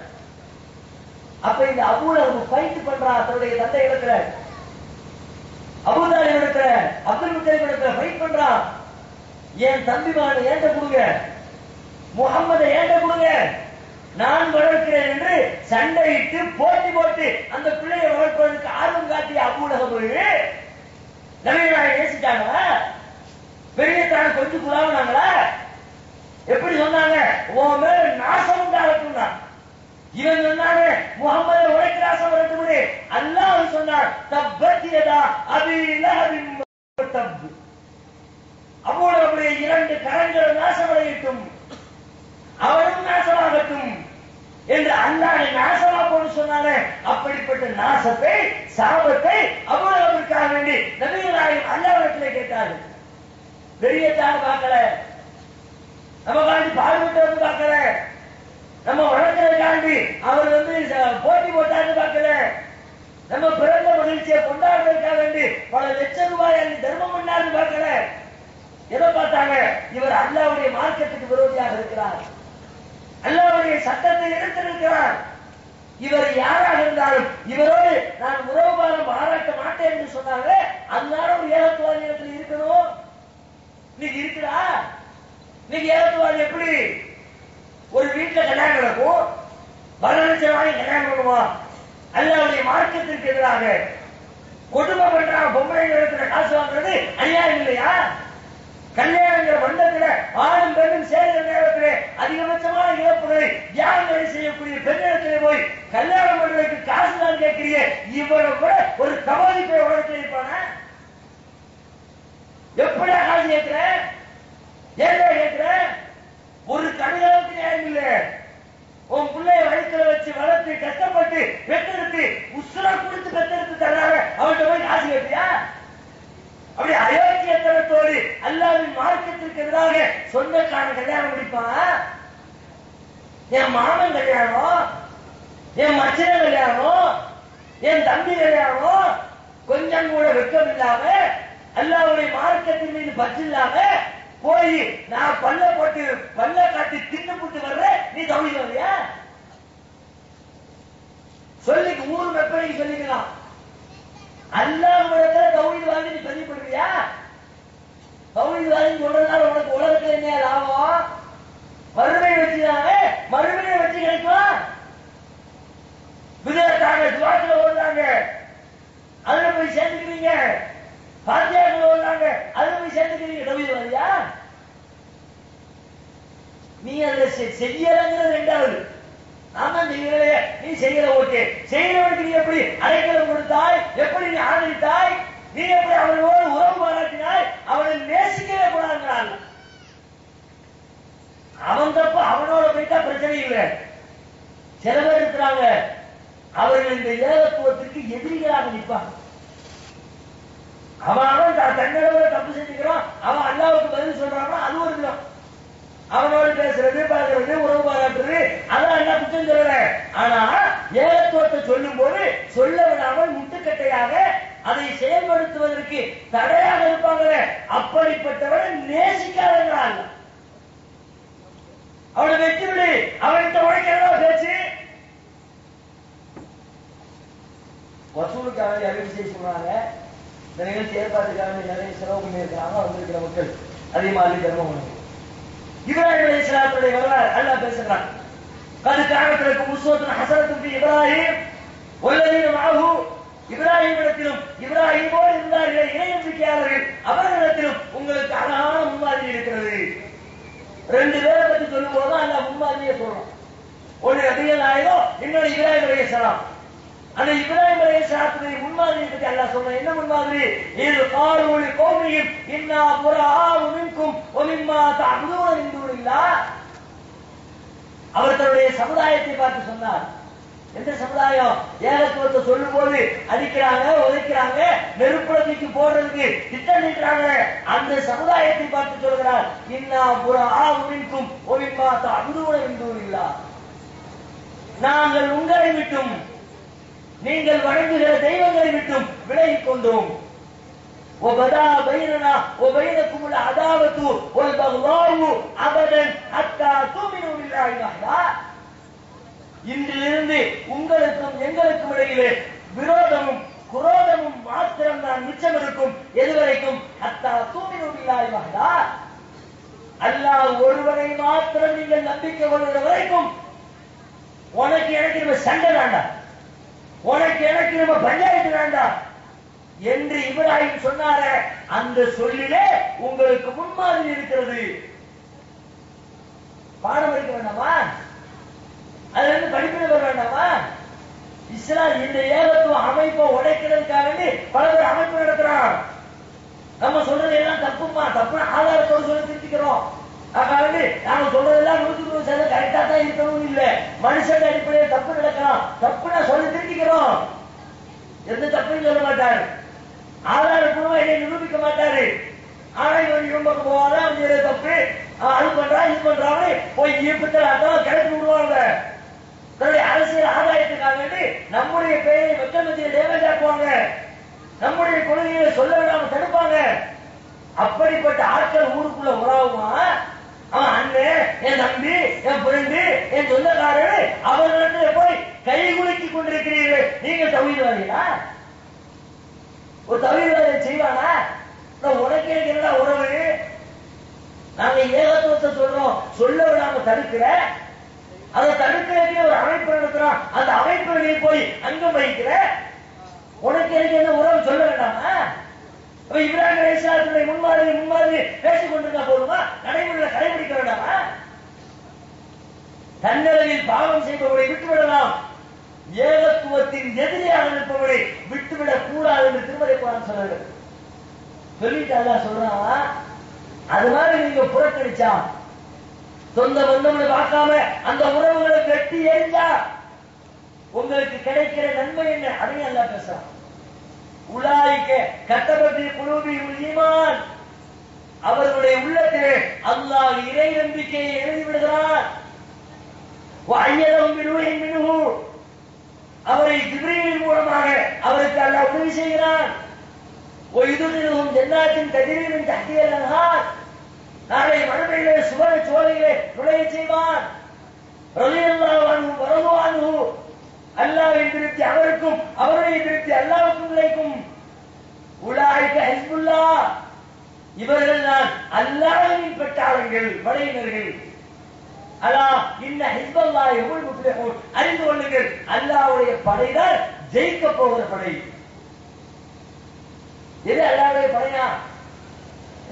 அப்ப இந்த அபூலகம் ஃபைட் பண்றா தன்னுடைய தந்தை இடத்துல, அபூதாலிப் இடத்துல, அப்துல் முத்தலிப் இடத்துல ஃபைட் பண்றா. என் தம்பிமான ஏண்ட கொடுங்க, முகம்மதை ஏண்ட கொடுங்க, நான் வளர்க்கிறேன் என்று சண்டையிட்டு போட்டி போட்டு அந்த பிள்ளையை வளர்ப்பதற்கு ஆர்வம் காட்டிய அபூலகம் நபிகள் நாயகம் நேசிச்சாங்களா? பெரிய தான் கொஞ்சம் குழாவுனாங்களா? எப்படி சொன்னாங்க? உன் மேல நாசம் உண்டாகட்டும். இவன் சொன்னாரு முகம்மதை உழைக்கு நாசம் வரட்டு. அல்லாஹ் சொன்னார் தப்பத்தியதா அபீ லஹபின் தப், அபூலகபுடைய 2 கரங்கள் நாசமடையட்டும், அவனும் நாசமாகட்டும் என்று அல்லாஹ் நாசமாக்கணும்னு சொன்னாங்க. அப்படிப்பட்ட நாசத்தை, சாபத்தை அபூலகபிற்காக வேண்டி நபிகள் நாயகம் அல்லாஹ்விடத்திலே கேட்டார்கள். பெரிய தாங்க பார்க்கல, நமக்காண்டி பாடுபட்டு பார்க்கல, நம்ம வளர்க்கிறதுக்காண்டி அவர் போட்டி போட்டான்னு பார்க்கல, நம்ம பிறந்த மகிழ்ச்சியை கொண்டாடுறதுக்காக வேண்டி பல லட்சம் ரூபாய் தர்மம் பண்ணாரு பார்க்கல. எதை பார்த்தாங்க? இவர் அல்லாஹ்வுடைய மார்க்கத்துக்கு விரோதியாக இருக்கிறார், அல்லாஹ்வுடைய சட்டத்தை எடுத்திருக்கிறார். இவர் யாராக இருந்தாலும் இவரோடு நான் உறவுபாரம் பாராட்ட மாட்டேன் என்று சொன்னாங்க. அதனால ஒரு ஏகத்துவாதி இடத்துல இருக்கணும். இன்னைக்கு இருக்குதா? இன்னைக்கு ஏகத்துவாதி எப்படி? ஒரு வீட்டுல கல்யாணம் நடக்கும், 10 லட்சம் வாங்கி கல்யாணம் பண்ணுவான். அல்லாஹ்வுடைய மார்க்கத்திற்கு எதிராக கொடுமை பண்றாங்க. பொம்பளை இடத்துல காசு வாங்குறது அநியாயம் இல்லையா? கல்யாணங்கிற மண்டலத்துல ஆணும் பெண்ணும் சேர்கிற நேரத்திலே அதிகபட்சமான இழப்புகளை தியாகங்களை செய்யக்கூடிய பெண்ணிடத்திலே போய் கல்யாணம் பண்றதுக்கு காசு தான் கேட்கிறீங்க. இவரை கூட ஒரு கவனிப்பை உடனே இருப்பான எப்படியா காசு கேட்கிற? ஏதோ கேட்கிற? ஒரு கடுகளவுக்கு நேரம் இல்ல. உன் பிள்ளைய வயிற்றுல வச்சு வளர்த்து கஷ்டப்பட்டு பெற்றெடுத்து உசுரா கொடுத்து பெற்றெடுத்து தர்றாங்க, அவன்கிட்ட போய் காசு கேட்பியா? அப்படி என் மாமன் கல்யாணம், என் மச்சன கல்யாணம், என் தம்பி கல்யாணம், கொஞ்சம் கூட வெட்கம் இல்லாம அல்லாஹ்வுடைய மார்க்கத்தின் மீது பற்று இல்லாம போய் நான் பல்ல காட்டி தின்னு போட்டு வர்றேன், நீ தௌஹீத் வரியா? சொல்லிக்கு ஊர் வெப்பனைக்கு சொல்லிக்கலாம். அல்லாஹ்விடத்துல தௌஹீத் வாங்கி நீ பதிவுபடுறியா? தௌஹீத் வாங்கி சொல்றதுனால உனக்கு உலகத்துல என்ன லாபம்? மறுமையை வச்சுதானே, மறுமையை வச்சு கிடைக்குமா? விதத்தாங்க துவாக்களை ஓடுறாங்க, அதுல போய் சேர்ந்துக்கிறீங்க. பாத்தியாக்கள் ஓடுறாங்க, அதுல போய் சேர்ந்துக்கிறீங்க. தௌஹீத் வரியா? நீ அதுல செய்யறங்கிறது ரெண்டாவது. நாம செய்யலையே, நீ செய்யற ஓகே. செய்யறவனுக்கு நீ எப்படி அடைக்கலம் கொடுத்தாய், எப்படி நீ ஆதரித்தாய், நீ எப்படி அவனோடு உறவு பாராட்டினாய், அவனை நேசிக்கவே கூடாதுங்கிறான். அவன் தப்பு அவனோட போயிட்டா பிரச்சனை இல்லை. சில பேர் இருக்கிறாங்க, அவர்கள் இந்த ஏகத்துவத்திற்கு எதிரிகளாக நிற்பாங்க. அவன் தன்னோட தப்பு செஞ்சுக்கிறான், அவன் அல்லாஹ்வுக்கு பதில் சொல்றான்னா அது ஒரு விதம். அவனோடு பேசுறது, பார்க்கறது, உறவு பாராட்டுறது, அதான் என்ன குற்றம் சொல்லல. ஆனா ஏகத்துவத்தை சொல்லும் போது சொல்ல விடாமல் முட்டுக்கட்டையாக அதை செயல்படுத்துவதற்கு தடையாக இருப்பாங்களே, அப்படிப்பட்டவரை நேசிக்காதவர்களால் அவனை வெற்றி விடு. அவன்கிட்ட உழைக்கிறதா பேச்சு. வசூலுக்காக அறிவு செய்ய சொல்றாங்க. இந்த நிகழ்ச்சி ஏற்பாட்டுக்காக நிறைய செலவு பண்ணி இருக்கிறாங்க. வந்திருக்கிற மக்கள் அதிகமாக தர்மம் பண்ணுங்க. இப்ராஹிம் அலைஹிஸ்ஸலாத்துடைய வரலாறு அல்லாஹ் பேசுகிறான். கது கானத்துக்கும் உஸ்வத்துன் ஹஸனத்துன் ஃபீ இப்ராஹிம் வல்லதீன மஅஹு. இப்ராஹிமிடத்திலும் இப்ராஹிமோடு இருந்தார்கள் இணை நம்பிக்கையாளர்கள், அவர்களிடத்திலும் உங்களுக்கு அழகான முன்மாதிரி இருக்கிறது. ரெண்டு பேரை பத்தி சொல்லும் போது அல்லாஹ் முன்மாதிரியை சொல்றோம். ஒன்று நபிகள் நாயகம், இன்னொரு இப்ராஹிம் அலைஹிஸ்ஸலாம். அந்த இப்ராஹிம் அலைஹிஸ்ஸலாத்துடைய முன்மாதிரியை பத்தி அல்லாஹ் சொல்றான். என்ன முன்மாதிரி? இது காலு லிகௌமிஹிம் இன்னா புராஉ மின்கும் வ மிம்மா தஅபுதூன மின் தூனில்லாஹ். அவர் தன்னுடைய சமுதாயத்தை பார்த்து சொன்னார். எந்த சமுதாயம்? ஏகத்துவத்தை சொல்லும் போது அடிக்கிறாங்க, உதைக்கிறாங்க, நெருப்புல தூக்கி போடுறதுக்கு திட்டமிடுறாங்க. அந்த சமுதாயத்தை பார்த்து சொல்கிறார், இன்னா புராஉ மின்கும் வ மிம்மா தஅபுதூன மின் தூனில்லாஹ். நாங்கள் உங்களை விட்டும் நீங்கள் வணங்குகிற தெய்வங்களை விட்டும் விலகிக் கொண்டோம். وبدا بيننا وبينكم العداوة والبغضاء أبدا حتى تؤمنوا بالله وحده. இன்றிலிருந்து உங்களுக்கும் எங்களுக்கும் இடையிலே விரோதமும் குரோதமும் மாத்திரம் தான் மிச்சம் இருக்கும். எதுவரைக்கும்? ஹத்தா தூமினு பில்லாஹி வஹ்தா. அல்லாஹ் ஒருவரை மாத்திரம் நீங்கள் நம்பிக்கை கொள்கிற வரைக்கும் உனக்கு எனக்கு நம்ம சண்டை வேண்டாம், உனக்கு எனக்கு நம்ம பஞ்சாயத்து வேண்டாம் என்று இப்ராஹிம் சொன்னார. அந்த சொல்லிலே உங்களுக்கு முன்மாதிரி இருக்கிறது. பாடம் இருக்க வேண்டாமா? அதுல இருந்து படிப்பினை பெற வேண்டாமா? இஸ்லாம் இந்த ஏகத்துவ அமைப்பை உடைக்கிறதுக்காக பல பேர் அமைப்பு நடத்துறான். நம்ம சொல்றது எல்லாம் தப்புமா, தப்புன்னு ஆதாரத்தோடு சொல்லி திருத்திக்கிறோம். நாம சொல்றதெல்லாம் 100% கரெக்டா தான் இருக்கணும் இல்ல. மனுஷன் அடிப்படையில் தப்பு நடக்கலாம், தப்புனா சொல்லி திருத்திக்கிறோம். எந்த தப்புன்னு சொல்ல மாட்டாரு, ஆதாரப்பூர்வமா என்னை நிரூபிக்க மாட்டாரு. ஆனா இவன் பக்கம் போவாதான் அவன் தப்பு, அது பண்றா இது பண்றான்னு போய் ஈர்ப்பத்தில் அதான் கிளப்பி விடுவாங்க. தன்னுடைய அரசியல் ஆதாயத்துக்காக வேண்டி நம்முடைய பெயரை மத்திய டேமேஜ் ஆக்குவாங்க, நம்முடைய கொள்கையை சொல்ல விடாம தடுப்பாங்க. அப்படிப்பட்ட ஆட்கள் ஊருக்குள்ள உறவுமா? அவன் அண்ணன், என் தம்பி, என் ஃப்ரெண்டு, என் சொந்தக்காரர், அவர்களிடத்துல போய் கை குலுக்கி கொண்டிருக்கிறீர்கள். நீங்க தௌஹீத்வாதிகளா? ஒரு தௌஹீத்வாதி செய்வானா? உனக்கு எனக்கு என்ன உறவு? நாங்க ஏகத்துவத்தை சொல்றோம், சொல்ல விடாம தடுக்கிற, அதை தடுக்கிறதுக்கு ஒரு அமைப்பு நடத்துறோம், அந்த அமைப்பு நீ போய் அங்கம் வகிக்கிற, உனக்கு எனக்கு என்ன உறவு சொல்ல வேண்டாமா? இப்ராஹிம் அலைஹிஸ்ஸலாத்துடைய முன்மாதிரி பேசிக் கொண்டிருந்தா போதுமா? நடைமுறையில் கடைபிடிக்க வேண்டாமா? தன்னளவில் பாவம் செய்பவரை விட்டுவிடலாம், ஏகத்துவத்தின் எதிரியாக இருப்பவரை விட்டுவிடக் கூடாது என்று திருமறை குர்ஆன் சொல்லுது. சொல்லிட்டு அல்லாஹ் சொல்றான், அது மாதிரி நீங்க புறக்கணிச்சா, சொந்த பந்தங்களை பார்க்காம அந்த உறவுகளை வெட்டி எரிஞ்சா உங்களுக்கு கிடைக்கிற நன்மை என்ன? அதையும் அல்லாஹ் பேசுறான். உலாயிக்க கத்தபத்தி குலூபிஹில் ஈமான், அவர்களுடைய உள்ளத்திலே அல்லாஹ் இறை நம்பிக்கையை எழுதி விடுகிறான். வஅய்யதஹும் பிருஹின் மின்ஹு, அவரை ஜிப்ரீல் மூலமாக அவருக்கு அல்லாஹ் உதவி செய்கிறான். வயுதுகிலுஹும் ஜன்னாத்தின் தஜ்ரீ மின் தஹ்திஹல் அன்ஹார், நாளை மறுமையிலே சுவன சோலையிலே நுழைய செய்வான். ரலியல்லாஹு அன்ஹு வரது அன்ஹு, அல்லாஹ்வின் திருப்தி அவருக்கும் அவருடைய திருப்தி அல்லாஹ்வுக்கும் கிடைக்கும். உலாயிக ஹிஸ்புல்லாஹ், இவர்கள் தான் அல்லாஹ்வின் பட்டாளங்கள், படையினர்கள். அலா இன்ன ஹிஸ்பல்லாஹி ஹுல் முஃப்லிஹூன், அறிந்து கொள்ளுங்கள் அல்லாஹ்வுடைய படைதான் ஜெயிக்க போகிற படை. எது அல்லாஹ்வுடைய படையா?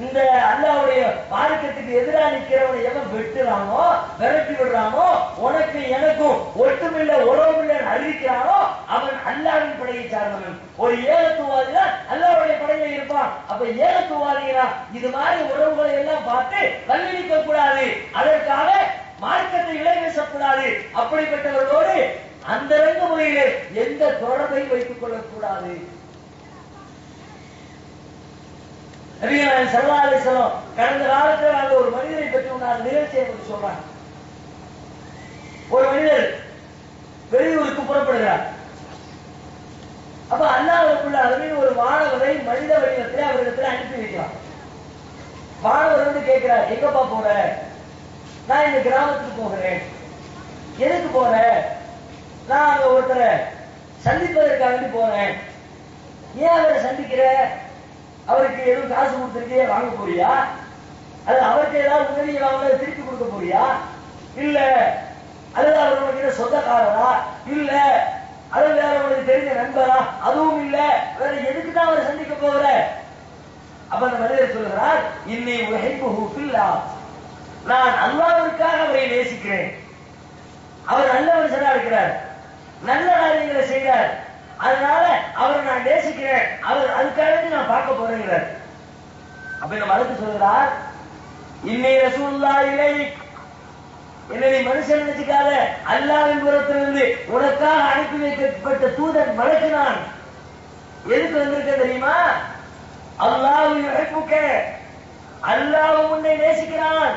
இந்த அல்லாஹ்வுடைய மார்க்கத்துக்கு எதிராக நிக்கிறவனை எவன் வெட்டுறானோ, விரட்டி விடுறானோ, உனக்கு எனக்கும் ஒட்டுமில்ல உறவுமில்ல அறிவிக்கிறானோ அவன் அல்லாஹ்வின் படையை சார்ந்தவன். ஒரு ஏகத்துவாதி தான் அல்லாஹ்வுடைய படையில இருப்பான். அப்ப ஏகத்துவாதிகளா இது மாதிரி உறவுகளை எல்லாம் பார்த்து கல்லடிக்க கூடாது, அதற்காக மார்க்கத்தை இளைஞசப்படாது. அப்படிப்பட்டவர்களோடு அந்த ரங்க முறையிலே எந்த தொடர்பையும் வைத்துக் கொள்ளக்கூடாது. நபிகள் ஸல்லல்லாஹு அலைஹி வஸல்லம் கடந்த காலத்தில் அந்த ஒரு மனிதரை பற்றி நான் நிகழ்ச்சியை பற்றி சொல்றேன். ஒரு மனிதர் வெளியூருக்கு புறப்படுகிறார். அப்ப அல்லாஹ் ரப்பல் ஆலமீன் ஒரு மாணவரை மனித வடிவத்தில் அவரிடத்தில் அனுப்பி வைக்கிறார். மாணவர் வந்து கேட்கிறார், எங்கப்பா போற? நான் இந்த கிராமத்துக்கு போகிறேன். எதுக்கு போற? நான் அங்க ஒருத்தரை சந்திப்பதற்காக போறேன். ஏன் அவரை சந்திக்கிற? அவருக்கு எதுவும் காசு கொடுத்துருக்கே வாங்க போறியா? அல்லது அவருக்கு ஏதாவது உதவி வாங்க திருப்பி கொடுக்க போறியா? இல்ல. அல்லது அவர் உனக்கு சொந்தக்காரரா? இல்ல. அல்லது வேற உனக்கு தெரிஞ்ச நண்பரா? அதுவும் இல்ல. வேற எதுக்கு தான் அவரை சந்திக்க போகிற? அப்ப அந்த மனிதர் சொல்கிறார், இன்னி உஹிப்புஹு ஃபில்லாஹ், நான் அல்லாஹ்வுக்காக அவரை நேசிக்கிறேன். அவர் நல்ல மனுஷனா இருக்கிறார், நல்ல காரியங்களை செய்கிறார், அதனால அவரை நான் நேசிக்கிறேன், அவர் அதுக்காக நான் பார்க்க போறேங்கிறார். அப்ப நம்ம அதுக்கு சொல்கிறார், இன்னை ரசூலுல்லாஹி இலைக், என்னை மனுஷன் நினைச்சுக்காத, அல்லாஹ்வின் புறத்திலிருந்து உனக்காக அனுப்பி வைக்கப்பட்ட தூதன் மலக்கு நான். எதுக்கு வந்திருக்க தெரியுமா? அல்லாஹ் யுஹிப்புக, அல்லாஹ் உன்னை நேசிக்கிறான்.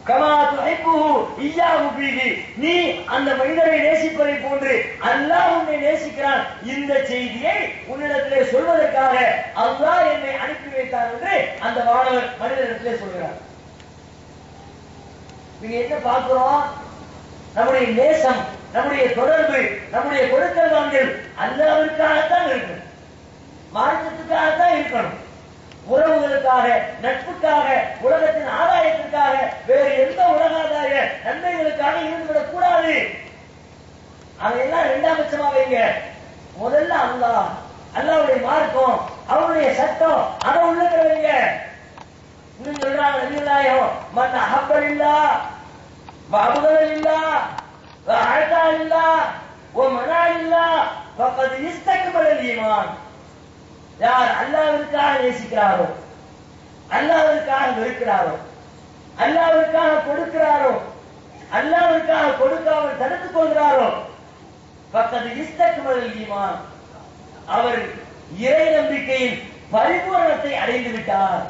கமா துஹிப்புஹு இய்யாஹு பிஹி, நீ அந்த மனிதரை நேசிப்பதை போன்று அல்லாஹ் உன்னை நேசிக்கிறான். இந்த செய்தியை உன்னிடத்திலே சொல்வதற்காக அல்லாஹ் என்னை அனுப்பி வைத்தார் என்று அந்த மாணவர் மனிதனிடத்திலே சொல்கிறார். நீங்க என்ன பார்க்கிறோம்? நம்முடைய நேசம், நம்முடைய தொடர்பு, நம்முடைய கொடுக்கல் வாங்கல் அல்லாஹ்வுக்காகத்தான் இருக்கணும், மார்க்கத்துக்காகத்தான் இருக்கணும். உறவுகளுக்காக, நட்புக்காக, உலகத்தின் ஆதாயத்திற்காக, வேறு எந்த உலகாதாய நன்மைகளுக்காக இருந்துவிடக் கூடாது. அதையெல்லாம் இரண்டாம் பட்சமா வைங்க. முதல்ல அல்லாஹ், அல்லாஹ்வுடைய மார்க்கம், அவருடைய சட்டம், அதை உள்ளுக்கிற வைங்க. இன்னும் சொல்றாங்க நபிகளாயோ, மன் அஹப்பலில்லாஹ் வஅபுதலில்லாஹ் வஅதாலில்லாஹ் வமனாலில்லாஹ் ஃபகத் இஸ்தக்பலல் ஈமான். யார் அல்லாஹ்வுக்காக நேசிக்கிறாரோ, அல்லாஹ்வுக்காக வெறுக்கிறாரோ, அல்லாஹ்வுக்காக கொடுக்கிறாரோ, அல்லாஹ்வுக்காக கொடுக்காமல் தடுத்துக் கொள்கிறாரோ, ஃபகத் இஸ்தக்பலல் ஈமான், அவர் இறை நம்பிக்கையின் பரிபூரணத்தை அடைந்து விட்டார்.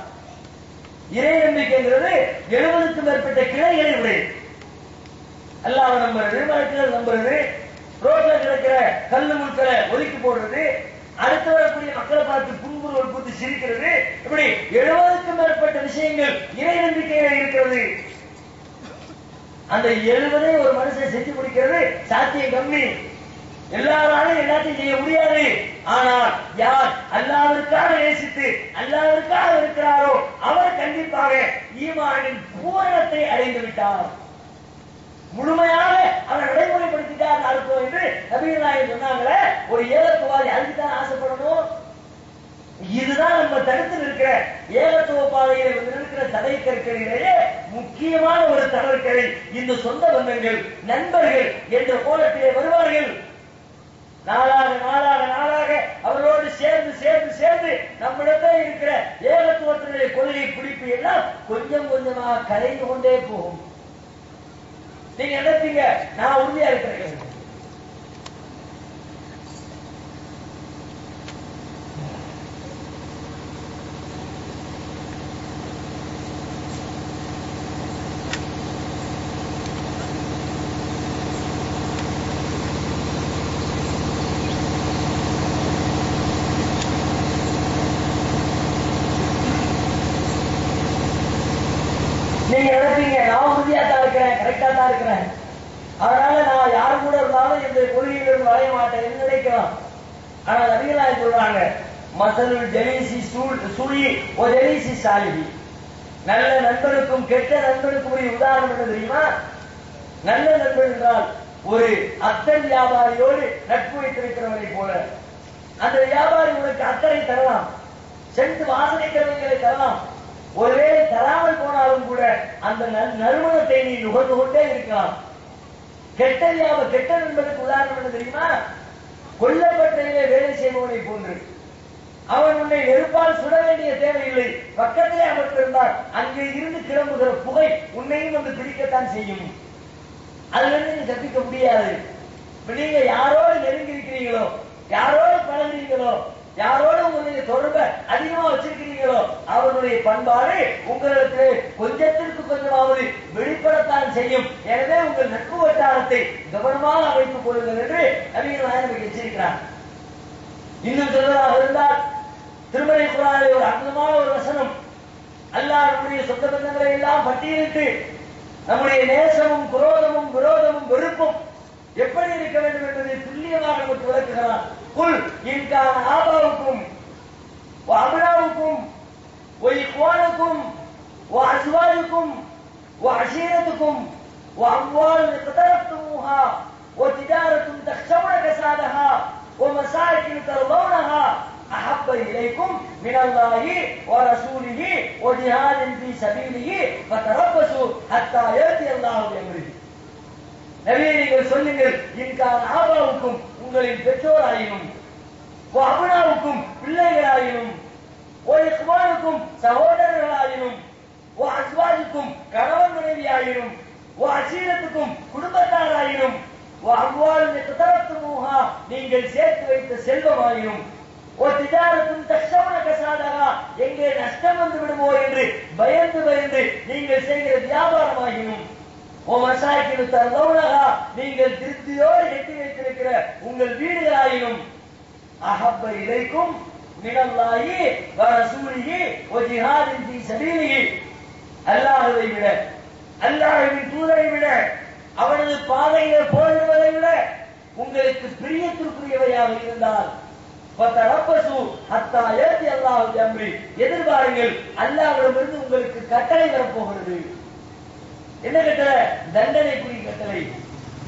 இறை நம்பிக்கைங்கிறது 70க்கும் மேற்பட்ட கிளைகளை உடையது. அல்லாஹ்வை நம்புறது, மலக்குகள் நம்புறது, ரோட்ல கிடக்கிற கல்லு முட்களை ஒதுக்கி போடுறது, அடுத்து வரக்கூடிய மக்களை பார்த்து புன்புறுவல் கூத்து சிரிக்கிறது, இப்படி 70க்கும் மேற்பட்ட விஷயங்கள் இறை நம்பிக்கையில இருக்கிறது. அந்த 70ஐ ஒரு மனுஷன் செஞ்சு முடிக்கிறது சாத்தியம் கம்மி. எல்லாராலும் எல்லாத்தையும் செய்ய முடியாது. ஆனால் யார் அல்லாஹ்வுக்காக நேசித்து அல்லாஹ்வுக்காக இருக்கிறாரோ அவர் கண்டிப்பாக ஈமானின் பூரணத்தை அடைந்து விட்டார், முழுமையாக அவர் நடைமுறைப்படுத்திட்டார் அர்த்தம் என்று நபிகள் நாயகம் சொன்னாங்களே. ஒரு ஏகத்துவாதி அதுக்குதான் ஆசைப்படணும். இதுதான் நம்ம தடுத்து நிற்கிற ஏகத்துவ பாதையில இருக்கிற தடை கற்களிலேயே முக்கியமான ஒரு தடற்கரை. இந்த சொந்த பந்தங்கள், நண்பர்கள் என்ற கோலத்திலே வருவார்கள். நாளாக நாளாக நாளாக அவர்களோடு சேர்ந்து சேர்ந்து சேர்ந்து நம்மிடத்தில் இருக்கிற ஏகத்துவத்தினுடைய கொள்கை பிடிப்பு எல்லாம் கொஞ்சம் கொஞ்சமாக கரைந்து கொண்டே போகும். நீங்க நினைப்பீங்க நான் உறுதியா இருக்கிறேன். நீங்க நினைப்பீங்க நான் உறுதியா தான் இருக்கிறேன், கரெக்டா தான் இருக்கிறேன், அதனால நான் யாரு கூட இருந்தாலும் இந்த கொள்கையிலிருந்து வளைய மாட்டேன் நினைக்கலாம். ஆனா நபிகளா சொல்றாங்க, மசலுல் ஜலீசி சூயி ஓ ஜலீசி சாலிஹி, நல்ல நண்பனுக்கும் கெட்ட நண்பனுக்கும் உரிய உதாரணம் என்ன தெரியுமா? நல்ல நண்பன் என்றால் ஒரு அத்தர் வியாபாரியோடு நட்பு வைத்திருக்கிறவரை போல. அந்த வியாபாரி உனக்கு அத்தரை தரலாம், சென்று வாசனை கிழமைகளை தரலாம், ஒருவேளை தராமல் போனாலும் கூட அந்த நறுமணத்தை நீ நுகர்ந்து கொண்டே இருக்கலாம். கெட்ட நண்பனுக்கு உதாரணம் என்ன தெரியுமா? கொல்லப்பட்டிலே வேலை செய்பவனை போன்று. அவன் உன்னை நெருப்பால் சுட வேண்டிய தேவையில்லை, பக்கத்திலே அமர்ந்திருந்தால் அங்கே இருந்து கிளம்புகிற புகை உன்னையும் வந்து பிடிக்கத்தான் செய்யும், அதுல இருந்து நீங்க தப்பிக்க முடியாது. நீங்க யாரோடு நெருங்கி இருக்கிறீங்களோ, யாரோடு பழகுறீங்களோ, யாரோடு உங்களுடைய தொடர்பை அதிகமா வச்சிருக்கிறீங்களோ அவருடைய பண்பாடு உங்களுக்கு கொஞ்சத்திற்கு கொஞ்சமாவது வெளிப்படத்தான் செய்யும். எனவே உங்கள் நட்பு வட்டாரத்தை கவனமாக அமைத்துக் கொள்ளுங்கள் என்று நபிகள் நாயகம் எச்சரிக்கிறார். இன்னும் சொல்வதாக இருந்தால் திருமறை குர்ஆனிலே ஒரு அற்புதமான ஒரு வசனம், அல்லாஹ் நம்முடைய சொந்த பந்தங்களை எல்லாம் பட்டியலிட்டு நம்முடைய நேசமும் குரோதமும் விரோதமும் வெறுப்பும் எப்படி இருக்க வேண்டும் என்பதை துல்லியமாக நமக்கு விளக்குகிறார். குல் இன்கான ஆபாவுக்கும் அபனாவுக்கும் இக்வானுக்கும் அஸ்வாஜுக்கும் அஷீரத்துக்கும் وأموال اقترفتموها وتجارة تخشون كسادها ومساكن ترضونها أحب إليكم من الله ورسوله وجهاد في سبيله فتربصوا حتى يأتي الله بأمره. நபியே நீங்கள் சொல்லுங்கள், இன்கான ஆபாவுக்கும் உங்களின் பெற்றோராயினும், அபனாவுக்கும் பிள்ளைகளாயினும், இக்வானுக்கும் சகோதரர்களாயினும், அஸ்வாஜுக்கும் கணவன் மனைவியாயினும், அசீரத்துக்கும் குடும்பத்தாராயினும், நீங்கள் சேர்த்து வைத்த செல்வமாயினும், எங்கே நஷ்டம் வந்து விடுமோ என்று பயந்து பயந்து நீங்கள் செய்கிற வியாபாரமாகினும், நீங்கள் திருப்தியோடு எட்டி வைத்திருக்கிற உங்கள் வீடுகளாயினும், அஹப்ப இலைக்கும் மினல்லாஹி வ ரசூலிஹி வ ஜிஹாதின் ஃபீ ஸபீலிஹி, அல்லாஹ்வை விட, அல்லாஹ்வின் தூதரை விட, அவனது பாதையிலே போரிடுவதை விட உங்களுக்கு பிரியத்திற்குரியவையாக இருந்தால் எதிர்பாருங்கள், அல்லாஹ்விடமிருந்து உங்களுக்கு கட்டளை வரப்போகிறது. என்ன கட்டளை? தண்டனைக்குரிய கட்டளை.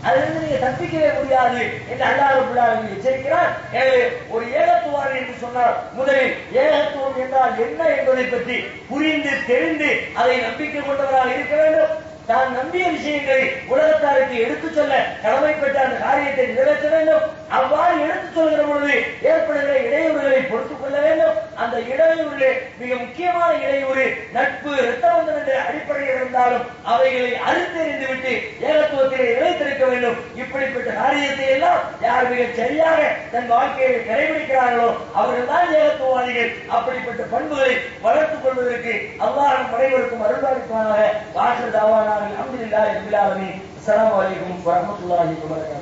அதிலிருந்து நீங்க தப்பிக்கவே முடியாது என்று அல்லாஹ் ரப்பல் ஆலமீன் எச்சரிக்கிறார். எனவே ஒரு ஏகத்துவாதி என்று சொன்னால் முதலில் ஏகத்துவம் என்றால் என்ன என்பதை பற்றி புரிந்து தெரிந்து அதை நம்பிக்கை கொண்டவராக இருக்க வேண்டும். தான் நம்பிய விஷயங்களை உலகத்தாருக்கு எடுத்துச் சொல்ல கடமைப்பட்ட அந்த காரியத்தை நிறைவேற்ற வேண்டும். அவ்வாறு எடுத்துச் சொல்கிற பொழுது ஏற்படுகிற இடையூறுகளை பொறுத்துக் கொள்ள வேண்டும். அந்த இடையூறு மிக முக்கியமான இடையூறு நட்பு, இரத்த பந்தம் என்ற அடிப்படையில் இருந்தாலும் அவைகளை அறுத்தெறிந்துவிட்டு ஏகத்துவத்திலே நிலைத்திருக்க வேண்டும். இப்படிப்பட்ட காரியத்தை எல்லாம் யார் மிக சரியாக தன் வாழ்க்கையை கடைபிடிக்கிறார்களோ அவர்கள் தான் ஏகத்துவவாதிகள். அப்படிப்பட்ட பண்புகளை வளர்த்துக் கொள்வதற்கு அல்லாஹ் நம் அனைவருக்கும் அருள்பாலிப்பானாக. வாசல் தாவானாக அல்ஹம்துலில்லாஹி ரப்பில் ஆலமீன். அஸ்ஸலாமு அலைக்கும் வரஹ்மத்துல்லாஹி வபரகாத்துஹு.